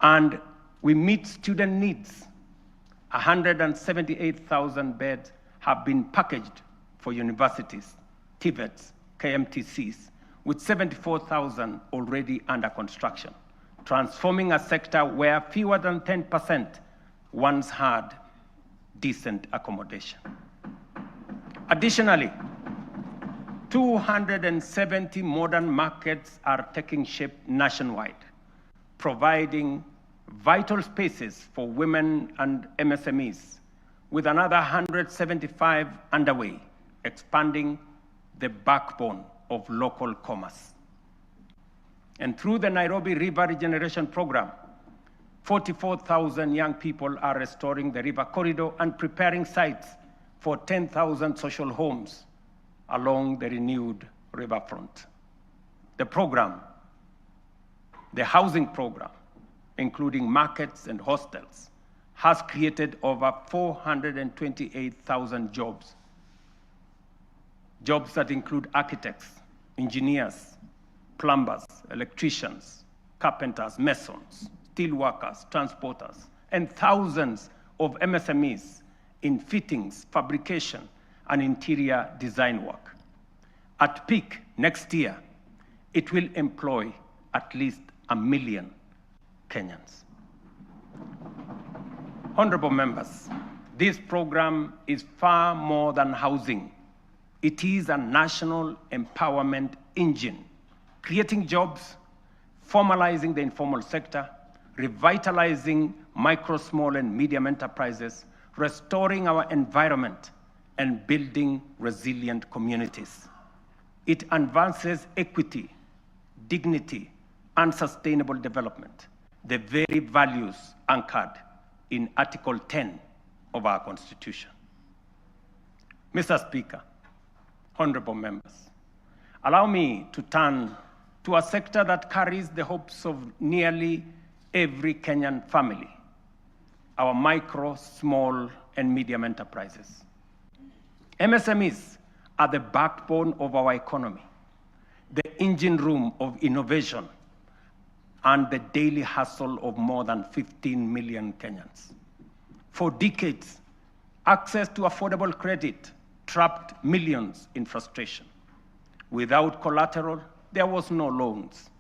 And we meet student needs. 178,000 beds have been packaged for universities, TVETs, KMTCs, with 74,000 already under construction, transforming a sector where fewer than 10% once had decent accommodation. Additionally, 270 modern markets are taking shape nationwide, providing vital spaces for women and MSMEs, with another 175 underway, expanding the backbone of local commerce. And through the Nairobi River Regeneration Program, 44,000 young people are restoring the river corridor and preparing sites for 10,000 social homes along the renewed riverfront. The program, the housing program, including markets and hostels, has created over 428,000 jobs. Jobs that include architects, engineers, plumbers, electricians, carpenters, masons, steel workers, transporters, and thousands of MSMEs in fittings, fabrication, and interior design work. At peak next year, it will employ at least 1 million Kenyans. Honorable members, this program is far more than housing. It is a national empowerment engine, creating jobs, formalizing the informal sector, revitalizing micro, small, and medium enterprises, restoring our environment, and building resilient communities. It advances equity, dignity, and sustainable development, the very values anchored in Article 10 of our Constitution. Mr. Speaker, honorable members, allow me to turn to a sector that carries the hopes of nearly every Kenyan family, our micro, small, and medium enterprises. MSMEs are the backbone of our economy, the engine room of innovation, and the daily hustle of more than 15 million Kenyans. For decades, access to affordable credit trapped millions in frustration. Without collateral, there was no loans.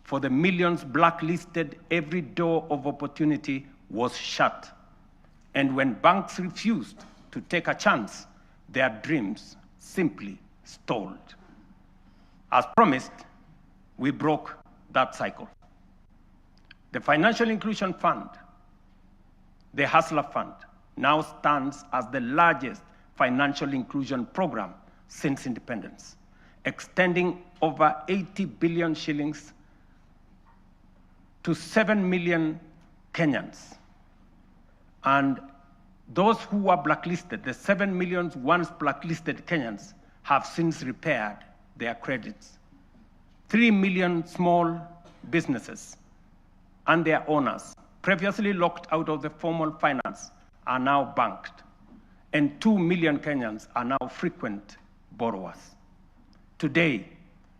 For the millions blacklisted, every door of opportunity was shut. And when banks refused to take a chance, their dreams simply stalled. As promised, we broke that cycle. The Financial Inclusion Fund, the Hustler Fund, now stands as the largest financial inclusion program since independence, extending over 80 billion shillings to 7 million Kenyans. And those who were blacklisted, the 7 million once blacklisted Kenyans, have since repaired their credits. 3 million small businesses and their owners, previously locked out of the formal finance, are now banked. And 2 million Kenyans are now frequent borrowers. Today,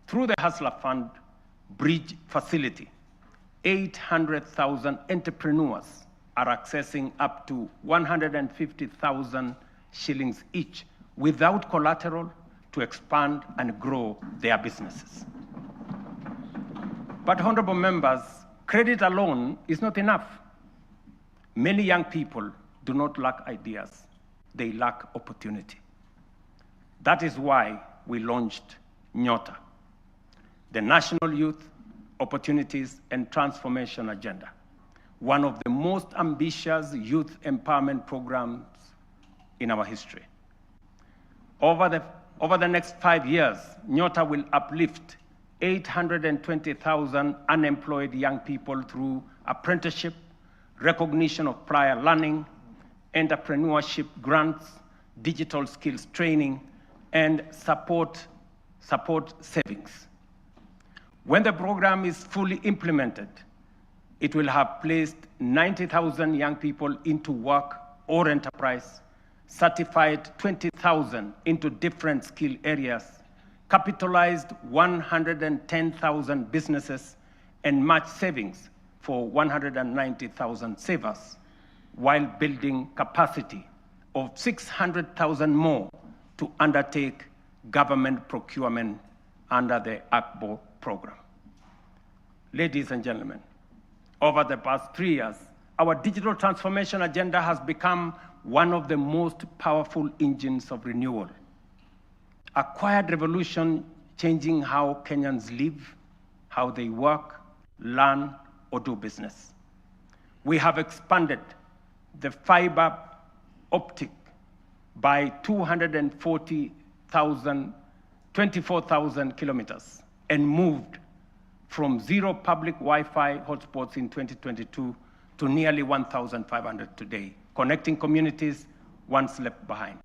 through the Hustler Fund Bridge Facility, 800,000 entrepreneurs are accessing up to 150,000 shillings each without collateral to expand and grow their businesses. But honorable members, credit alone is not enough. Many young people do not lack ideas, they lack opportunity. That is why we launched Nyota, the National Youth Opportunities and Transformation Agenda, one of the most ambitious youth empowerment programs in our history. Over the next 5 years, Nyota will uplift 820,000 unemployed young people through apprenticeship, recognition of prior learning, entrepreneurship grants, digital skills training, and support savings. When the program is fully implemented, it will have placed 90,000 young people into work or enterprise, certified 20,000 into different skill areas, capitalized 110,000 businesses, and matched savings for 190,000 savers, while building capacity of 600,000 more to undertake government procurement under the ACBO program. Ladies and gentlemen, over the past 3 years, our digital transformation agenda has become one of the most powerful engines of renewal. A quiet revolution changing how Kenyans live, how they work, learn, or do business. We have expanded the fiber optic by 240,000 24,000 kilometers and moved from 0 public Wi-Fi hotspots in 2022 to nearly 1,500 today, connecting communities once left behind.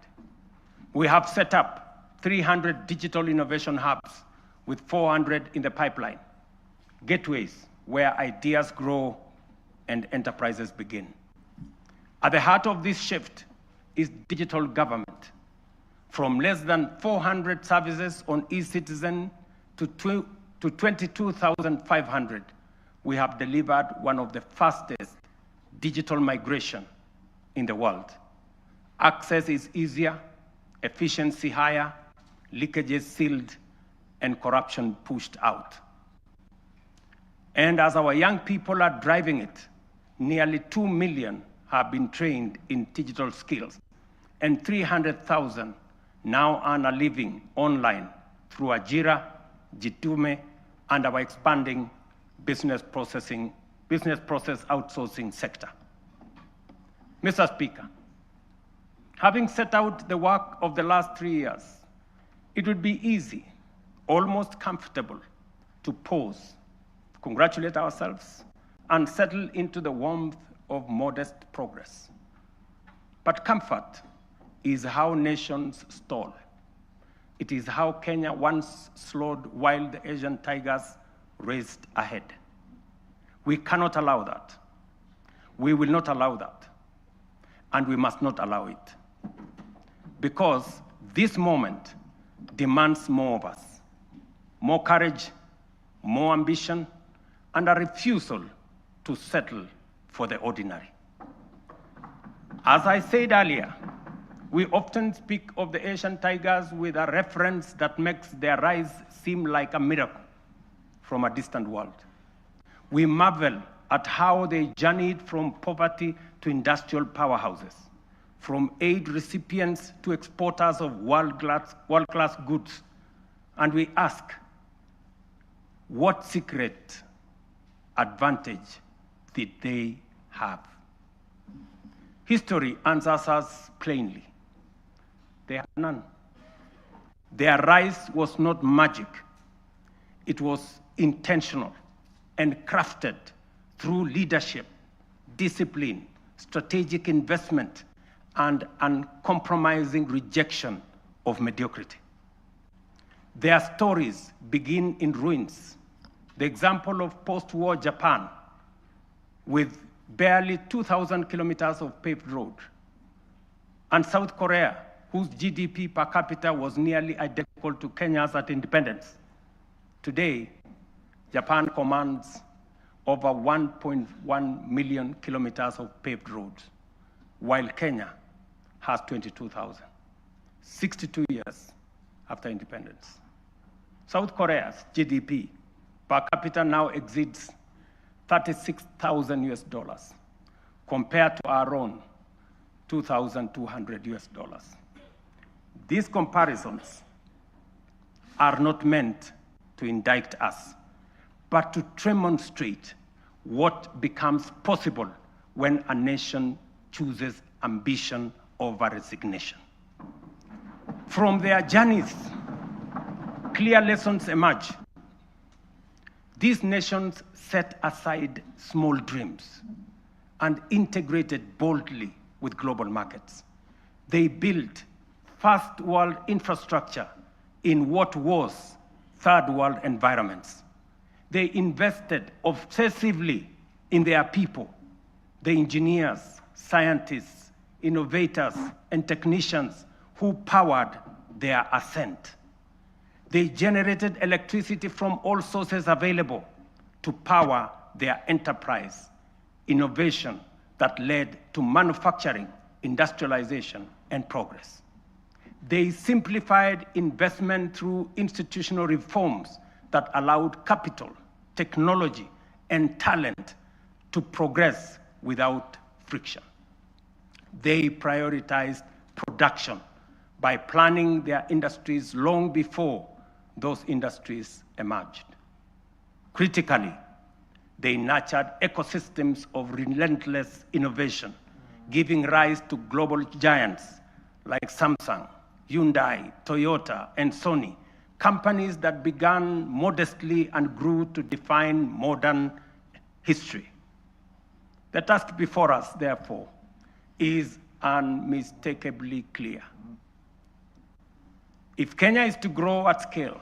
We have set up 300 digital innovation hubs with 400 in the pipeline, gateways where ideas grow and enterprises begin. At the heart of this shift is digital government. From less than 400 services on e-citizen to 22,500, we have delivered one of the fastest digital migration in the world. Access is easier, efficiency higher, leakages sealed, and corruption pushed out. And as our young people are driving it, nearly 2 million have been trained in digital skills, and 300,000 now earn a living online through Ajira, Jitume, and our expanding business process outsourcing sector. Mr. Speaker, having set out the work of the last 3 years, it would be easy, almost comfortable, to pause, congratulate ourselves, and settle into the warmth of modest progress. But comfort is how nations stall. It is how Kenya once slowed while the Asian tigers raced ahead. We cannot allow that. We will not allow that. And we must not allow it. Because this moment demands more of us. More courage, more ambition, and a refusal to settle for the ordinary. As I said earlier, we often speak of the Asian tigers with a reference that makes their rise seem like a miracle from a distant world. We marvel at how they journeyed from poverty to industrial powerhouses, from aid recipients to exporters of world-class goods. And we ask, what secret advantage did they have? History answers us plainly. They had none. Their rise was not magic. It was intentional and crafted through leadership, discipline, strategic investment, and uncompromising rejection of mediocrity. Their stories begin in ruins. The example of post-war Japan, with barely 2,000 kilometers of paved road, and South Korea, whose GDP per capita was nearly identical to Kenya's at independence. Today, Japan commands over 1.1 million kilometers of paved roads, while Kenya has 22,000, 62 years after independence. South Korea's GDP per capita now exceeds $36,000 compared to our own $2,200. These comparisons are not meant to indict us, but to demonstrate what becomes possible when a nation chooses ambition over resignation. From their journeys, clear lessons emerge. These nations set aside small dreams and integrated boldly with global markets. They built first world infrastructure in what was third world environments. They invested obsessively in their people, the engineers, scientists, innovators, and technicians who powered their ascent. They generated electricity from all sources available to power their enterprise, innovation that led to manufacturing, industrialization, and progress. They simplified investment through institutional reforms that allowed capital, technology, and talent to progress without friction. They prioritized production by planning their industries long before those industries emerged. Critically, they nurtured ecosystems of relentless innovation, giving rise to global giants like Samsung, Hyundai, Toyota, and Sony, companies that began modestly and grew to define modern history. The task before us, therefore, is unmistakably clear. If Kenya is to grow at scale,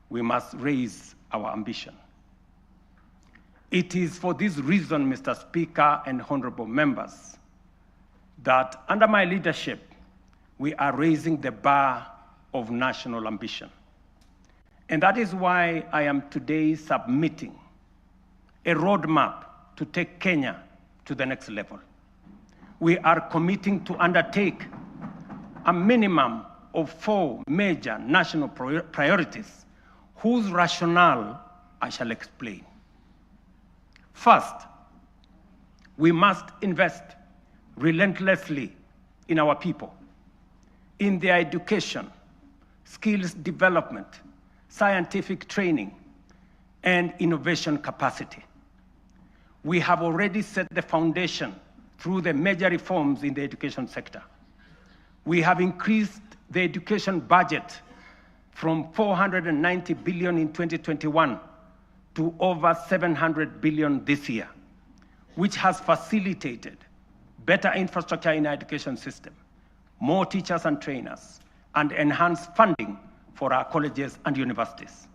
we must raise our ambition. It is for this reason, Mr. Speaker and honorable members, that under my leadership, we are raising the bar of national ambition. And that is why I am today submitting a roadmap to take Kenya to the next level. We are committing to undertake a minimum of 4 major national priorities whose rationale I shall explain. First, we must invest relentlessly in our people, in their education, skills development, scientific training, and innovation capacity. We have already set the foundation through the major reforms in the education sector. We have increased the education budget from 490 billion in 2021 to over 700 billion this year, which has facilitated better infrastructure in our education system, more teachers and trainers, and enhanced funding for our colleges and universities.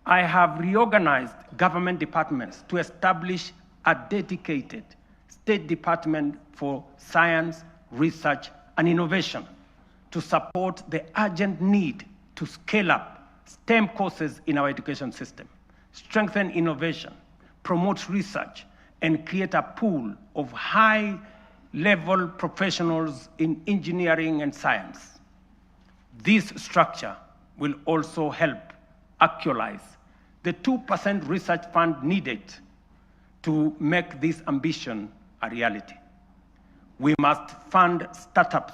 I have reorganized government departments to establish a dedicated State Department for Science, Research, and Innovation to support the urgent need to scale up STEM courses in our education system, strengthen innovation, promote research, and create a pool of high-level professionals in engineering and science. This structure will also help actualize the 2% research fund needed to make this ambition a reality. We must fund startups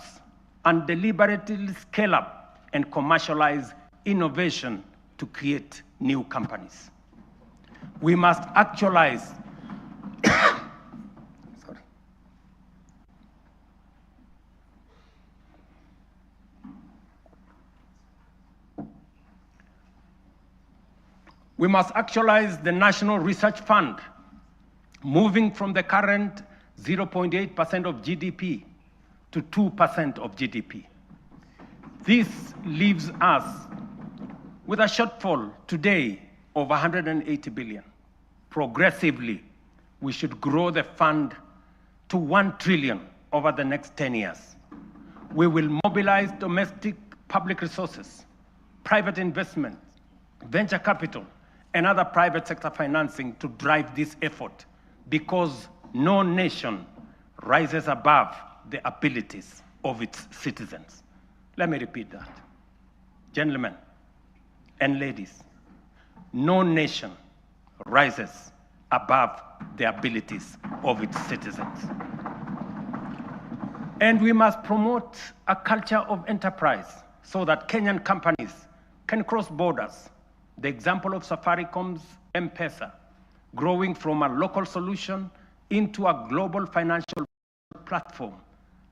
and deliberately scale up and commercialize innovation to create new companies. We must actualize We must actualize the National Research Fund, moving from the current 0.8% of GDP to 2% of GDP. This leaves us with a shortfall today of 180 billion. Progressively, we should grow the fund to 1 trillion over the next 10 years. We will mobilize domestic public resources, private investment, venture capital, and other private sector financing to drive this effort, because no nation rises above the abilities of its citizens. Let me repeat that. Gentlemen and ladies, no nation rises above the abilities of its citizens. And we must promote a culture of enterprise so that Kenyan companies can cross borders. The example of Safaricom's M-Pesa, growing from a local solution into a global financial platform,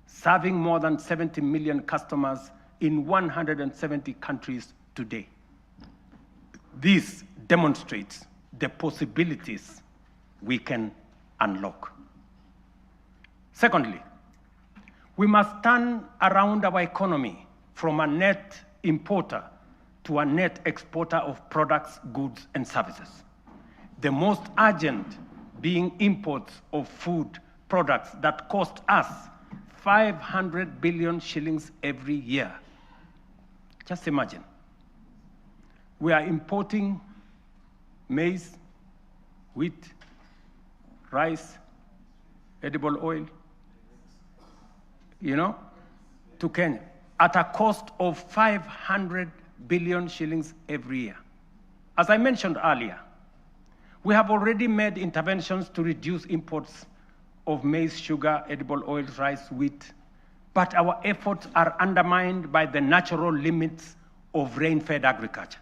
serving more than 70 million customers in 170 countries today. This demonstrates the possibilities we can unlock. Secondly, we must turn around our economy from a net importer to a net exporter of products, goods, and services. The most urgent being imports of food products that cost us 500 billion shillings every year. Just imagine. We are importing maize, wheat, rice, edible oil, to Kenya at a cost of 500 billion shillings every year. As I mentioned earlier, we have already made interventions to reduce imports of maize, sugar, edible oils, rice, wheat, but our efforts are undermined by the natural limits of rain-fed agriculture.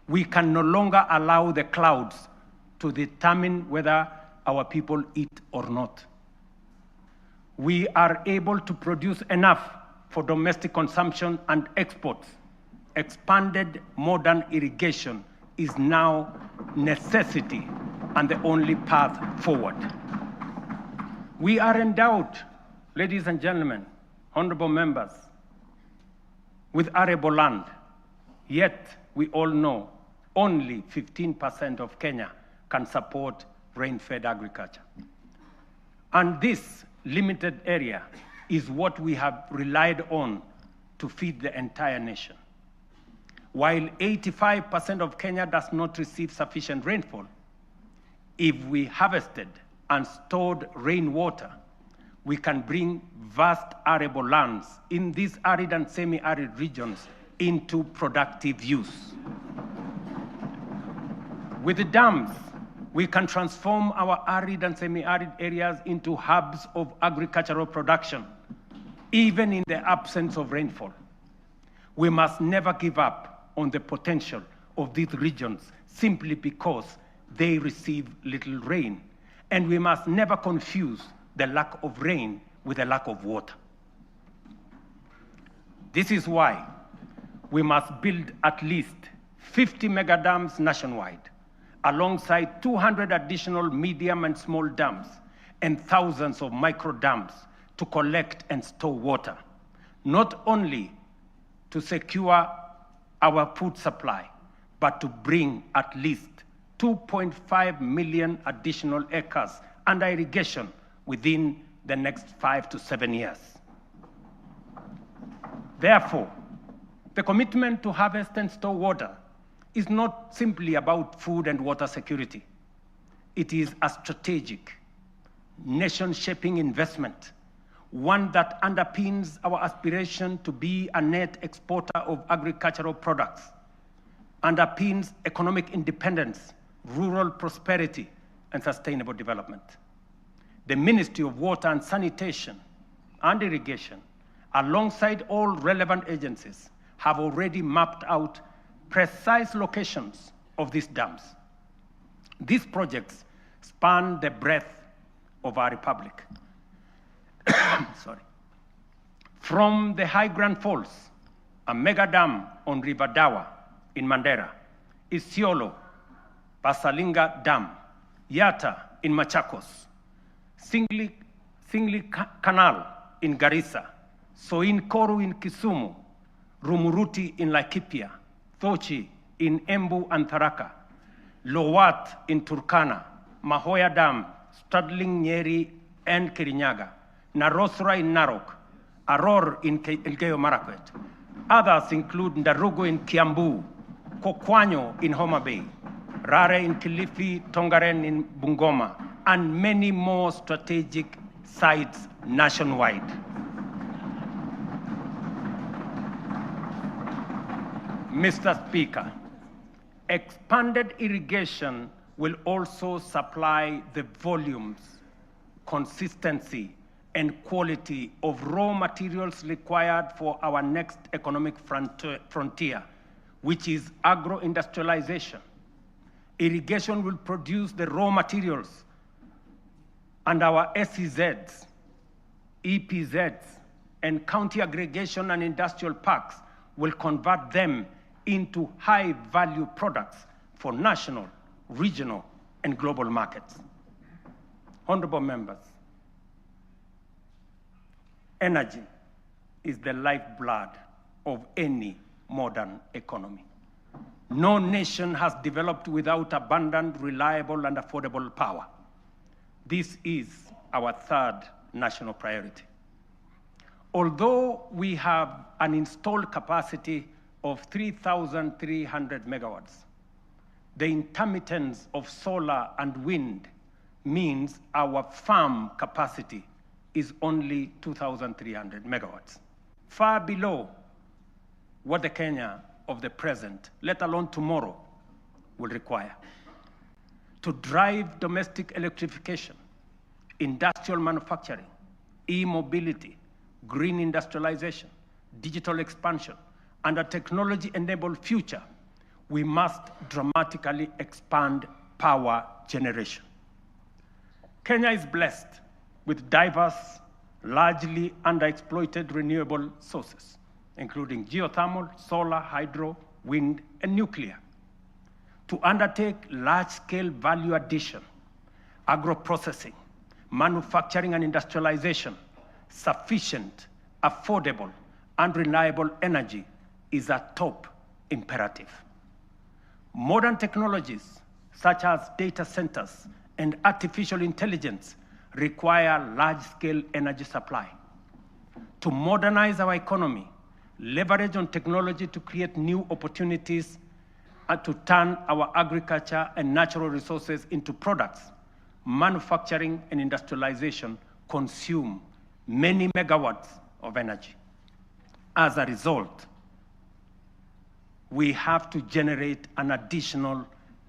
We can no longer allow the clouds to determine whether our people eat or not. We are able to produce enough for domestic consumption and exports expanded modern irrigation is now necessity and the only path forward. We are endowed, ladies and gentlemen, honorable members, with arable land, yet we all know only 15% of Kenya can support rain-fed agriculture. And this limited area is what we have relied on to feed the entire nation. While 85% of Kenya does not receive sufficient rainfall, if we harvested and stored rainwater, we can bring vast arable lands in these arid and semi-arid regions into productive use. With the dams, we can transform our arid and semi-arid areas into hubs of agricultural production, even in the absence of rainfall. We must never give up on the potential of these regions simply because they receive little rain. And we must never confuse the lack of rain with the lack of water. This is why we must build at least 50 mega dams nationwide, alongside 200 additional medium and small dams and thousands of micro dams to collect and store water, not only to secure our food supply, but to bring at least 2.5 million additional acres under irrigation within the next 5 to 7 years. Therefore, the commitment to harvest and store water is not simply about food and water security. It is a strategic, nation-shaping investment, one that underpins our aspiration to be a net exporter of agricultural products, underpins economic independence, rural prosperity, and sustainable development. The Ministry of Water and Sanitation and Irrigation, alongside all relevant agencies, have already mapped out precise locations of these dams. These projects span the breadth of our republic. Sorry. From the High Grand Falls, a mega dam on River Dawa in Mandera, Isiolo, Pasalinga Dam, Yata in Machakos, Singli Canal in Garissa, Soin Koru in Kisumu, Rumuruti in Laikipia, Thochi in Embu and Tharaka, Lowat in Turkana, Mahoya Dam, straddling Nyeri and Kirinyaga, Narosra in Narok, Aror in Elgeyo Marakwet. Others include Ndarugu in Kiambu, Kokwanyo in Homa Bay, Rare in Kilifi, Tongaren in Bungoma, and many more strategic sites nationwide. Mr. Speaker, expanded irrigation will also supply the volumes, consistency, and quality of raw materials required for our next economic frontier, which is agro-industrialization. Irrigation will produce the raw materials, and our SEZs, EPZs, and county aggregation and industrial parks will convert them into high-value products for national, regional, and global markets. Honorable members, energy is the lifeblood of any modern economy. No nation has developed without abundant, reliable, and affordable power. This is our third national priority. Although we have an installed capacity of 3,300 megawatts, the intermittence of solar and wind means our farm capacity is only 2,300 megawatts, far below what the Kenya of the present, let alone tomorrow, will require. To drive domestic electrification, industrial manufacturing, e-mobility, green industrialization, digital expansion, and a technology-enabled future, we must dramatically expand power generation. Kenya is blessed with diverse, largely underexploited renewable sources, including geothermal, solar, hydro, wind, and nuclear, to undertake large-scale value addition, agro-processing, manufacturing and industrialization, sufficient, affordable, and reliable energy is a top imperative. Modern technologies, such as data centers and artificial intelligence, require large-scale energy supply. To modernize our economy, leverage on technology to create new opportunities, and to turn our agriculture and natural resources into products, manufacturing and industrialization consume many megawatts of energy. As a result, we have to generate an additional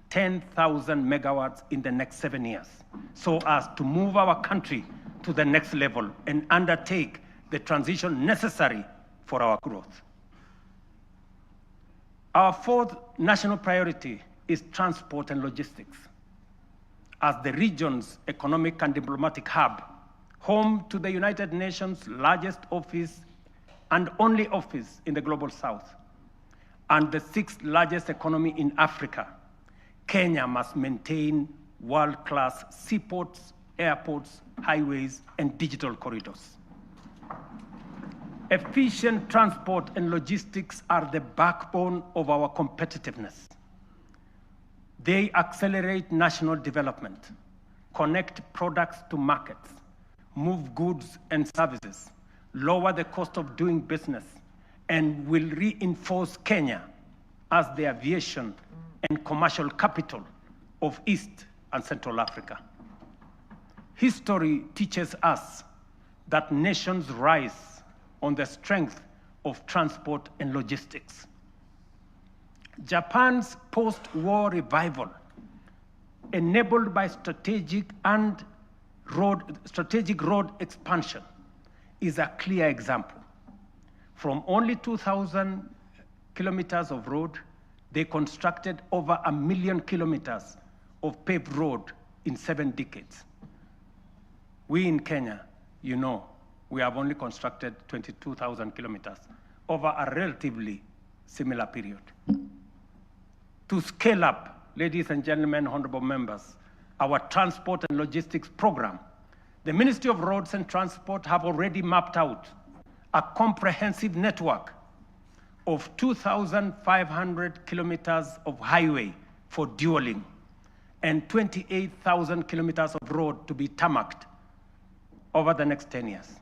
10,000 megawatts in the next 7 years so as to move our country to the next level and undertake the transition necessary for our growth. Our fourth national priority is transport and logistics. As the region's economic and diplomatic hub, home to the United Nations' largest office and only office in the Global South, and the sixth largest economy in Africa, Kenya must maintain world-class seaports, airports, highways, and digital corridors. Efficient transport and logistics are the backbone of our competitiveness. They accelerate national development, connect products to markets, move goods and services, lower the cost of doing business, and will reinforce Kenya as the aviation and commercial capital of East and Central Africa. History teaches us that nations rise on the strength of transport and logistics. Japan's post-war revival, enabled by strategic road expansion, is a clear example. From only 2,000 kilometers of road, they constructed over 1 million kilometers of paved road in 7 decades. We in Kenya, you know, we have only constructed 22,000 kilometers over a relatively similar period. To scale up, ladies and gentlemen, honorable members, our transport and logistics program, the Ministry of Roads and Transport have already mapped out a comprehensive network of 2,500 kilometers of highway for dualing and 28,000 kilometers of road to be tarmacked over the next 10 years.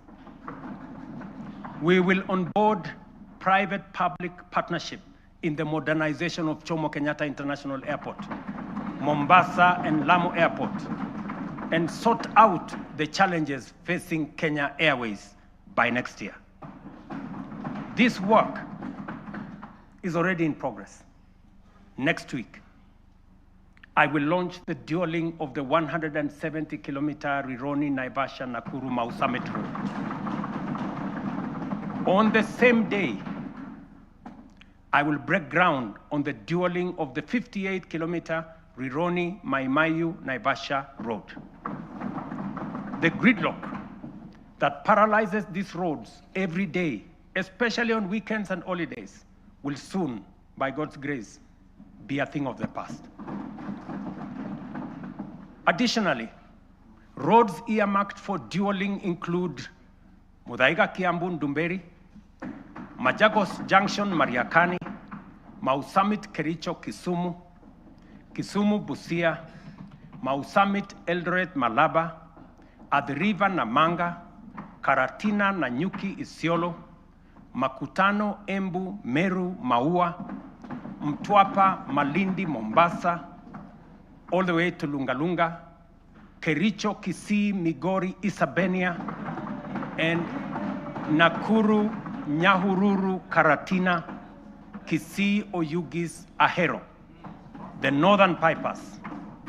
We will onboard private-public partnership in the modernization of Jomo Kenyatta International Airport, Mombasa and Lamu Airport, and sort out the challenges facing Kenya Airways by next year. This work is already in progress. Next week, I will launch the dualing of the 170-kilometer Rironi-Naivasha-Nakuru-Mau Summit Road. On the same day, I will break ground on the dualing of the 58-kilometer Rironi-Mai-Mahiu-Naivasha road. The gridlock that paralyzes these roads every day, especially on weekends and holidays, will soon, by God's grace, be a thing of the past. Additionally, roads earmarked for dualing include Muthaiga Kiambu Ndumberi, Machakos Junction Mariakani, Mau Summit Kericho Kisumu, Kisumu Busia, Mau Summit Eldoret Malaba, Athi River Namanga, Karatina Nanyuki Isiolo, Makutano Embu Meru Maua, Mtwapa Malindi Mombasa, all the way to Lungalunga, Kericho Kisii Migori Isabenia, and Nakuru Nyahururu Karatina, Kisii Oyugis Ahero. The northern bypass,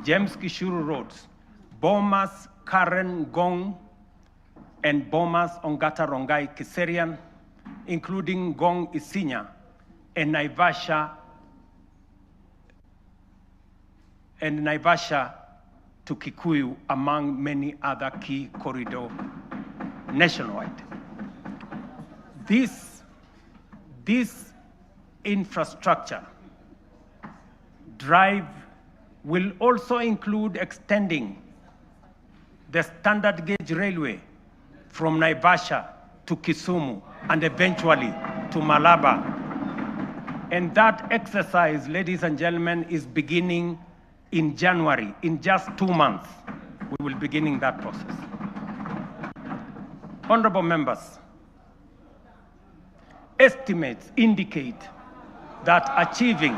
James Gishuru roads, Bomas Karen Gong, and Bomas Ongata Rongai Kiserian, including Gong Isinya and Naivasha to Kikuyu, among many other key corridors nationwide. This This infrastructure drive will also include extending the standard gauge railway from Naivasha to Kisumu and eventually to Malaba. And that exercise, ladies and gentlemen, is beginning in January. In just 2 months, we will be beginning that process. Honorable members, estimates indicate that achieving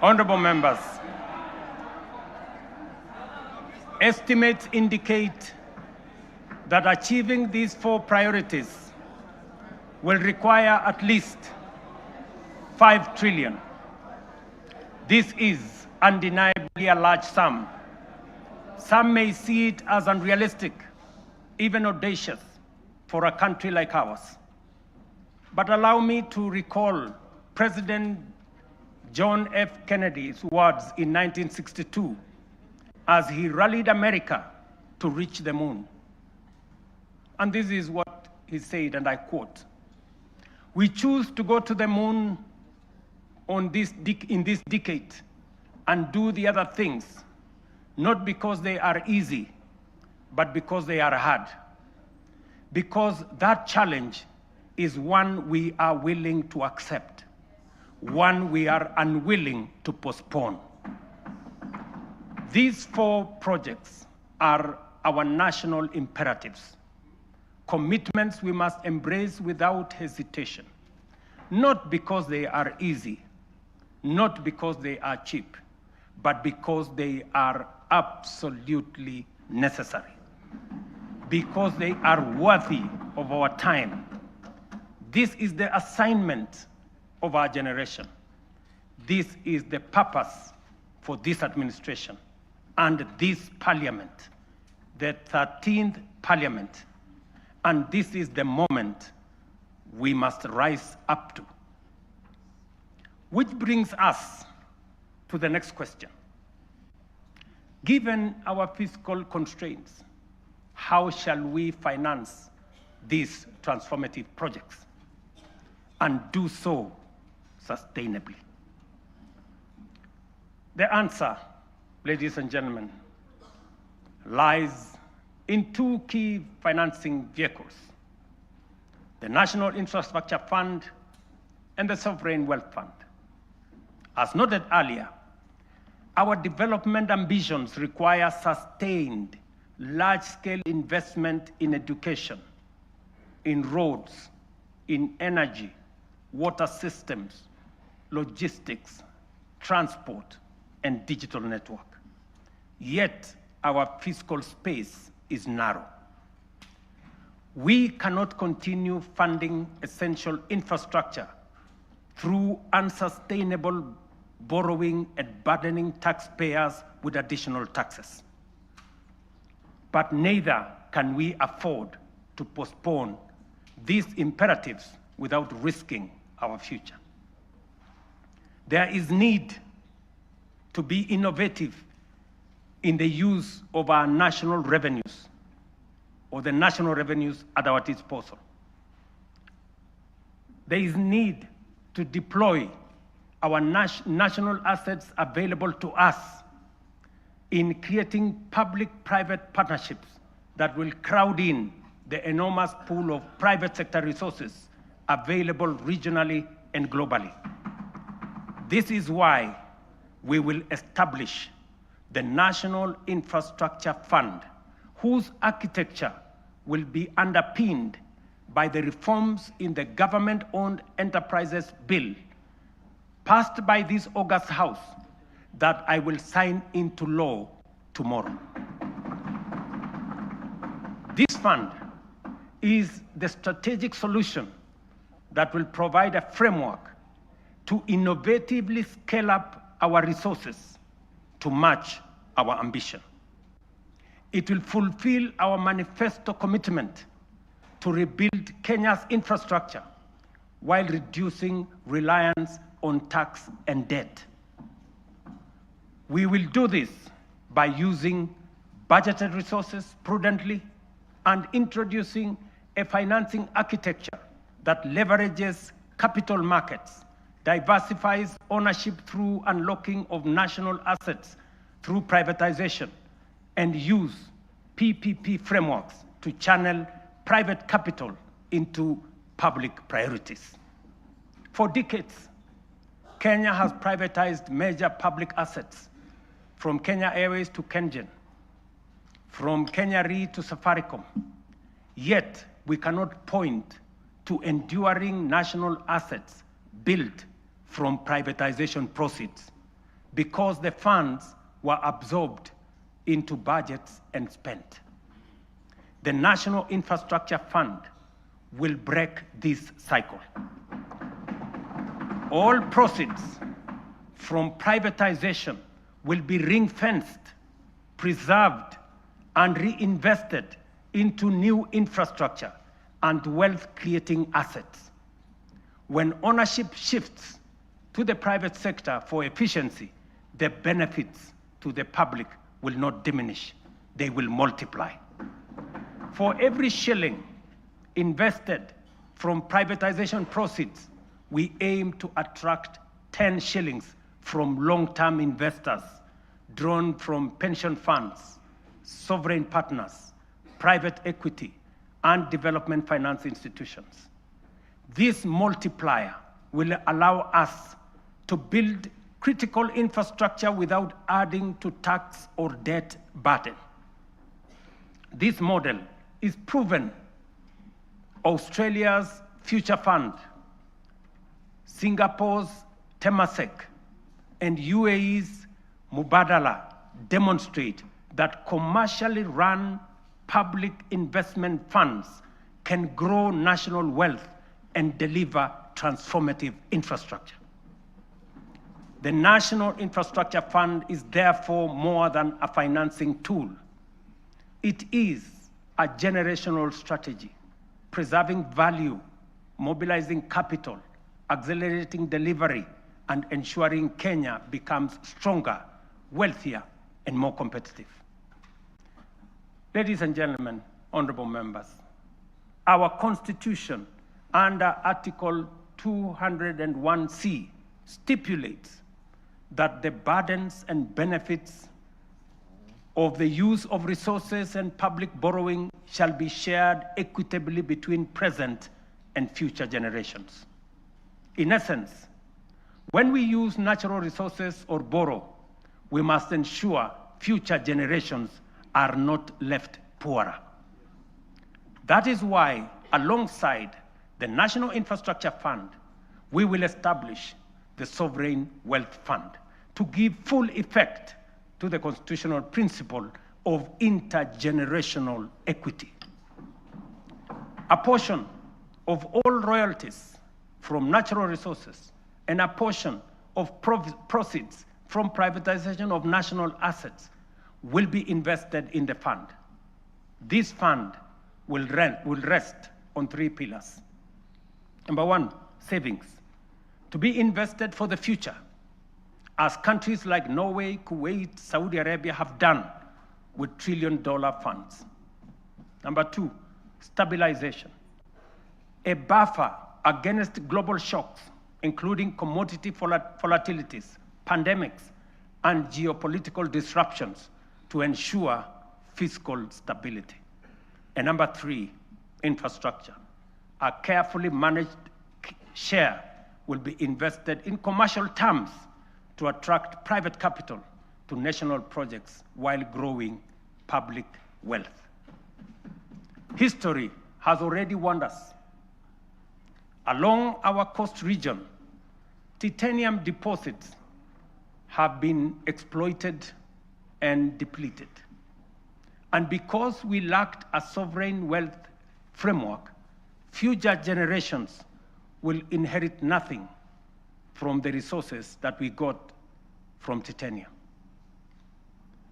Honorable members, estimates indicate that achieving these 4 priorities will require at least 5 trillion. This is undeniably a large sum. Some may see it as unrealistic, even audacious, for a country like ours. But allow me to recall President John F. Kennedy's words in 1962 as he rallied America to reach the moon. And this is what he said, and I quote, "We choose to go to the moon in this decade and do the other things, not because they are easy, but because they are hard. Because that challenge is one we are willing to accept, one we are unwilling to postpone." These 4 projects are our national imperatives, commitments we must embrace without hesitation, not because they are easy, not because they are cheap, but because they are absolutely necessary, because they are worthy of our time. This is the assignment of our generation. This is the purpose for this administration and this parliament, the 13th parliament. And this is the moment we must rise up to. Which brings us to the next question. Given our fiscal constraints, how shall we finance these transformative projects and do so sustainably? The answer, ladies and gentlemen, lies in 2 key financing vehicles: the National Infrastructure Fund and the Sovereign Wealth Fund. As noted earlier, our development ambitions require sustained, large-scale investment in education, in roads, in energy, water systems, logistics, transport, and digital network. Yet, our fiscal space is narrow. We cannot continue funding essential infrastructure through unsustainable borrowing and burdening taxpayers with additional taxes. But neither can we afford to postpone these imperatives without risking our future. There is need to be innovative in the use of our national revenues, or the national revenues at our disposal. There is need to deploy our national assets available to us in creating public-private partnerships that will crowd in the enormous pool of private sector resources available regionally and globally. This is why we will establish the National Infrastructure Fund, whose architecture will be underpinned by the reforms in the Government-Owned Enterprises Bill, passed by this August House, that I will sign into law tomorrow. This fund is the strategic solution that will provide a framework to innovatively scale up our resources to match our ambition. It will fulfill our manifesto commitment to rebuild Kenya's infrastructure while reducing reliance on tax and debt. We will do this by using budgeted resources prudently and introducing a financing architecture that leverages capital markets, diversifies ownership through unlocking of national assets through privatization, and use PPP frameworks to channel private capital into public priorities. For decades, Kenya has privatized major public assets, from Kenya Airways to KenGen, from Kenya Re to Safaricom. Yet, we cannot point to enduring national assets built from privatization proceeds because the funds were absorbed into budgets and spent. The National Infrastructure Fund will break this cycle. All proceeds from privatization will be ring-fenced, preserved, and reinvested into new infrastructure and wealth-creating assets. When ownership shifts to the private sector for efficiency, the benefits to the public will not diminish, they will multiply. For every shilling invested from privatization proceeds, we aim to attract 10 shillings from long-term investors drawn from pension funds, sovereign partners, private equity, and development finance institutions. This multiplier will allow us to build critical infrastructure without adding to tax or debt burden. This model is proven. Australia's Future Fund, Singapore's Temasek, and UAE's Mubadala demonstrate that commercially run public investment funds can grow national wealth and deliver transformative infrastructure. The National Infrastructure Fund is therefore more than a financing tool. It is a generational strategy, preserving value, mobilizing capital, accelerating delivery, and ensuring Kenya becomes stronger, wealthier, and more competitive. Ladies and gentlemen, honorable members, our Constitution under Article 201C stipulates that the burdens and benefits of the use of resources and public borrowing shall be shared equitably between present and future generations. In essence, when we use natural resources or borrow, we must ensure future generations are not left poorer. That is why, alongside the National Infrastructure Fund, we will establish the Sovereign Wealth Fund to give full effect to the constitutional principle of intergenerational equity. A portion of all royalties from natural resources and a portion of proceeds from privatization of national assets will be invested in the fund. This fund will rest on 3 pillars. Number 1, savings, to be invested for the future, as countries like Norway, Kuwait, Saudi Arabia have done with trillion-dollar funds. Number 2, stabilization, a buffer against global shocks, including commodity volatilities, pandemics, and geopolitical disruptions to ensure fiscal stability. And number 3, infrastructure. A carefully managed share will be invested in commercial terms to attract private capital to national projects while growing public wealth. History has already warned us. Along our coast region, titanium deposits have been exploited and depleted. And because we lacked a sovereign wealth framework, future generations will inherit nothing from the resources that we got from titanium.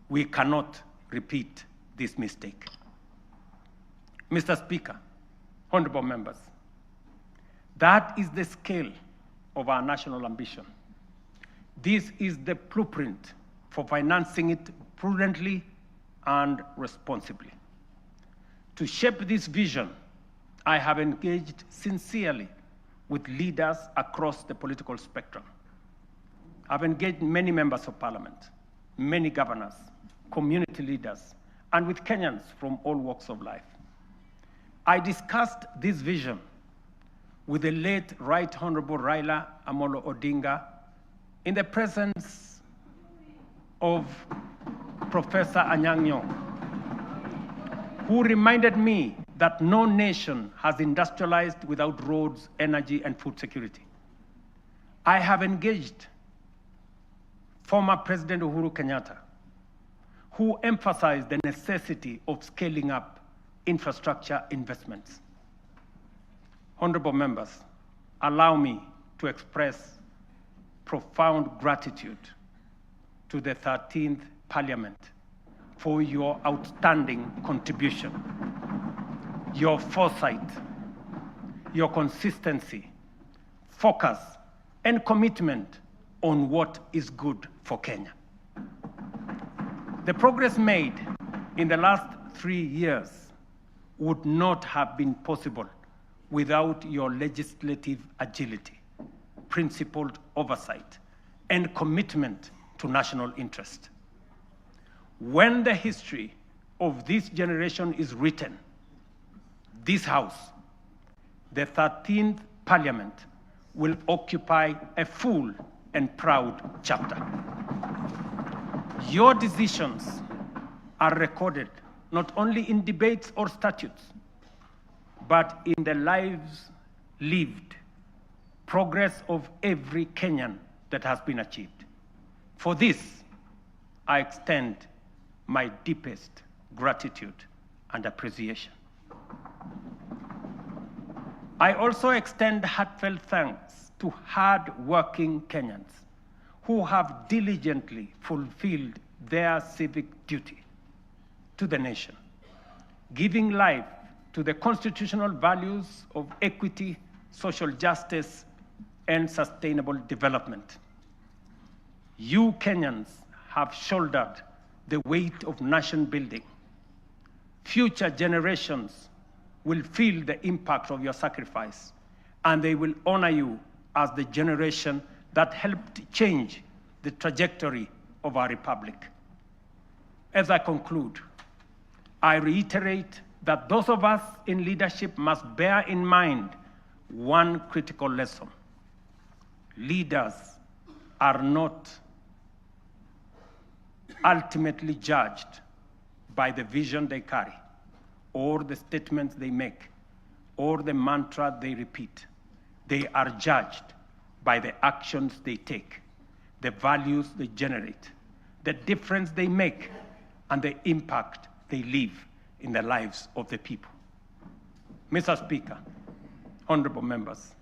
We cannot repeat this mistake. Mr. Speaker, honorable members, that is the scale of our national ambition. This is the blueprint for financing it prudently and responsibly. To shape this vision, I have engaged sincerely with leaders across the political spectrum. I've engaged many members of parliament, many governors, community leaders, and with Kenyans from all walks of life. I discussed this vision with the late Right Honorable Raila Amolo Odinga in the presence of Professor Anyang' Nyong'o, who reminded me that no nation has industrialized without roads, energy, and food security. I have engaged former President Uhuru Kenyatta, who emphasized the necessity of scaling up infrastructure investments. Honorable members, allow me to express profound gratitude to the 13th Parliament for your outstanding contribution, your foresight, your consistency, focus, and commitment on what is good for Kenya. The progress made in the last 3 years would not have been possible without your legislative agility, principled oversight, and commitment to national interest. When the history of this generation is written, this House, the 13th Parliament, will occupy a full and proud chapter. Your decisions are recorded not only in debates or statutes, but in the lives lived, progress of every Kenyan that has been achieved. For this, I extend my deepest gratitude and appreciation. I also extend heartfelt thanks to hard-working Kenyans who have diligently fulfilled their civic duty to the nation, giving life to the constitutional values of equity, social justice, and sustainable development. You Kenyans have shouldered the weight of nation building. Future generations will feel the impact of your sacrifice, and they will honor you as the generation that helped change the trajectory of our republic. As I conclude, I reiterate that those of us in leadership must bear in mind one critical lesson. Leaders are not ultimately judged by the vision they carry, or the statements they make, or the mantra they repeat. They are judged by the actions they take, the values they generate, the difference they make, and the impact they leave in the lives of the people. Mr. Speaker, honorable members,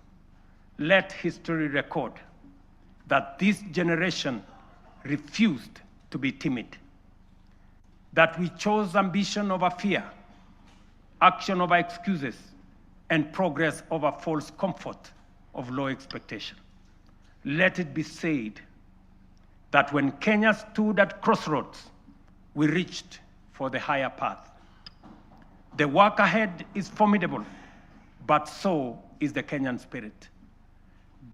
let history record that this generation refused to be timid, that we chose ambition over fear, action over excuses, and progress over false comfort of low expectation. Let it be said that when Kenya stood at crossroads, we reached for the higher path. The work ahead is formidable, but so is the Kenyan spirit.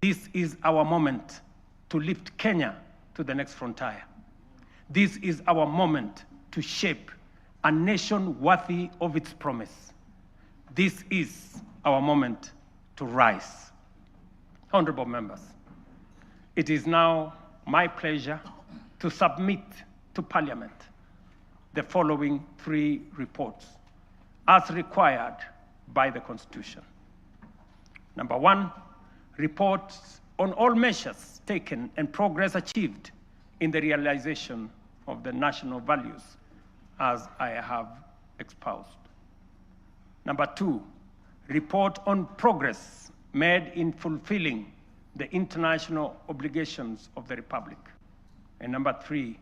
This is our moment to lift Kenya to the next frontier. This is our moment to shape a nation worthy of its promise. This is our moment to rise. Honorable members, it is now my pleasure to submit to Parliament the following 3 reports as required by the Constitution. Number 1, reports on all measures taken and progress achieved in the realization of the national values as I have espoused. Number 2, report on progress made in fulfilling the international obligations of the Republic. And number 3,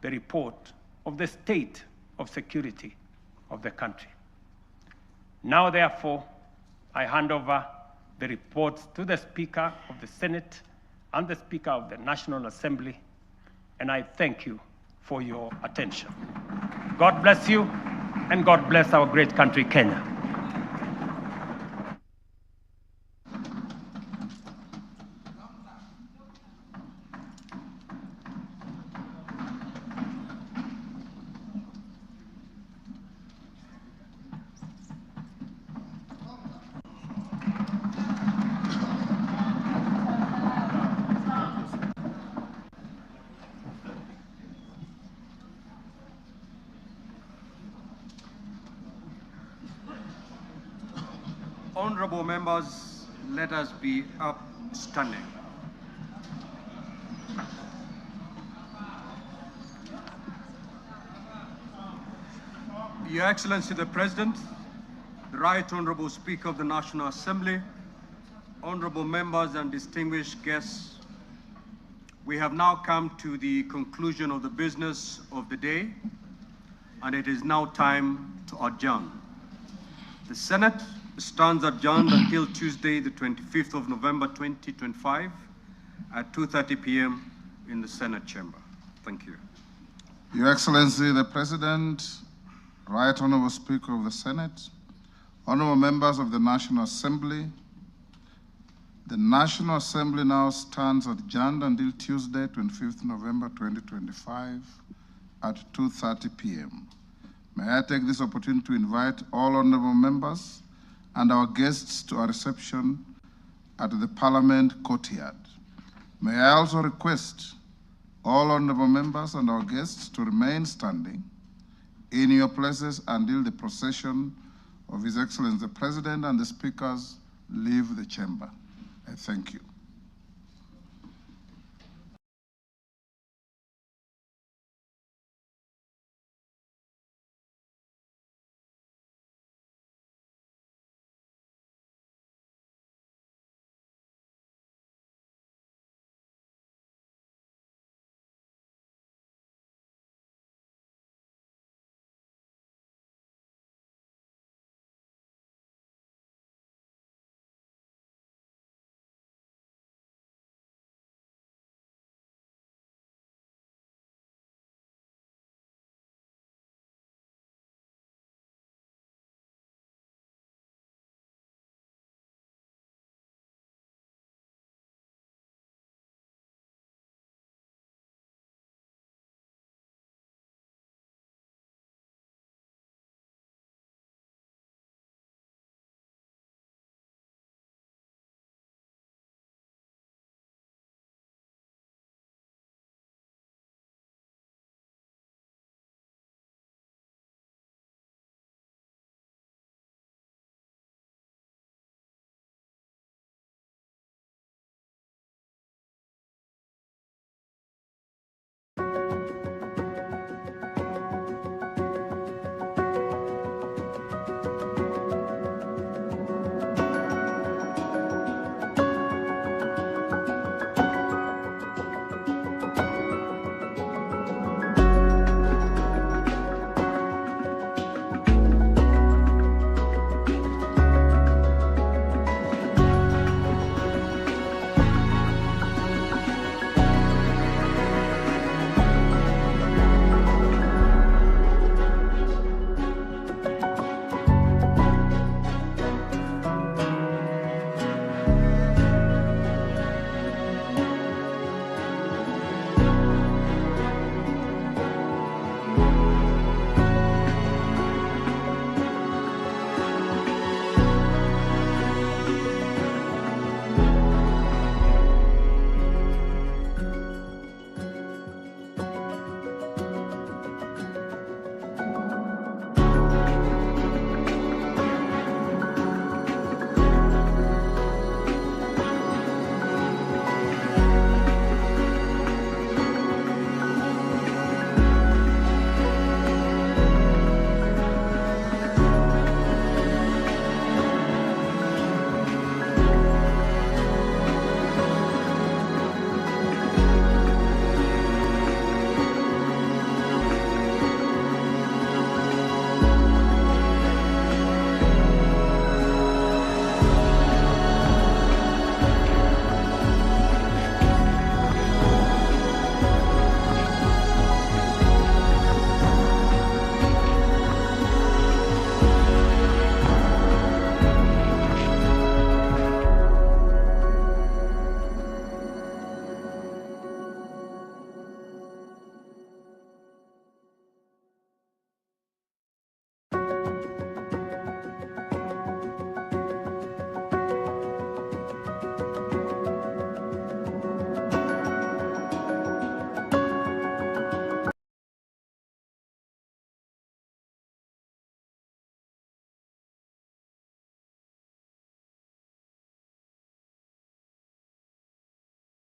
the report of the state of security of the country. Now, therefore, I hand over the reports to the Speaker of the Senate and the Speaker of the National Assembly, and I thank you for your attention. God bless you, and God bless our great country, Kenya. Honorable members, let us be upstanding. Your Excellency the President, the Right Honorable Speaker of the National Assembly, honorable members and distinguished guests, we have now come to the conclusion of the business of the day, and it is now time to adjourn. The Senate stands adjourned until Tuesday, the 25th of November, 2025 at 2:30 p.m. in the Senate chamber. Thank you. Your Excellency, the President, Right Honorable Speaker of the Senate, honorable members of the National Assembly, the National Assembly now stands adjourned until Tuesday, 25th November, 2025 at 2:30 p.m. May I take this opportunity to invite all honorable members and our guests to a reception at the Parliament courtyard. May I also request all honorable members and our guests to remain standing in your places until the procession of His Excellency the President and the speakers leave the chamber. I thank you.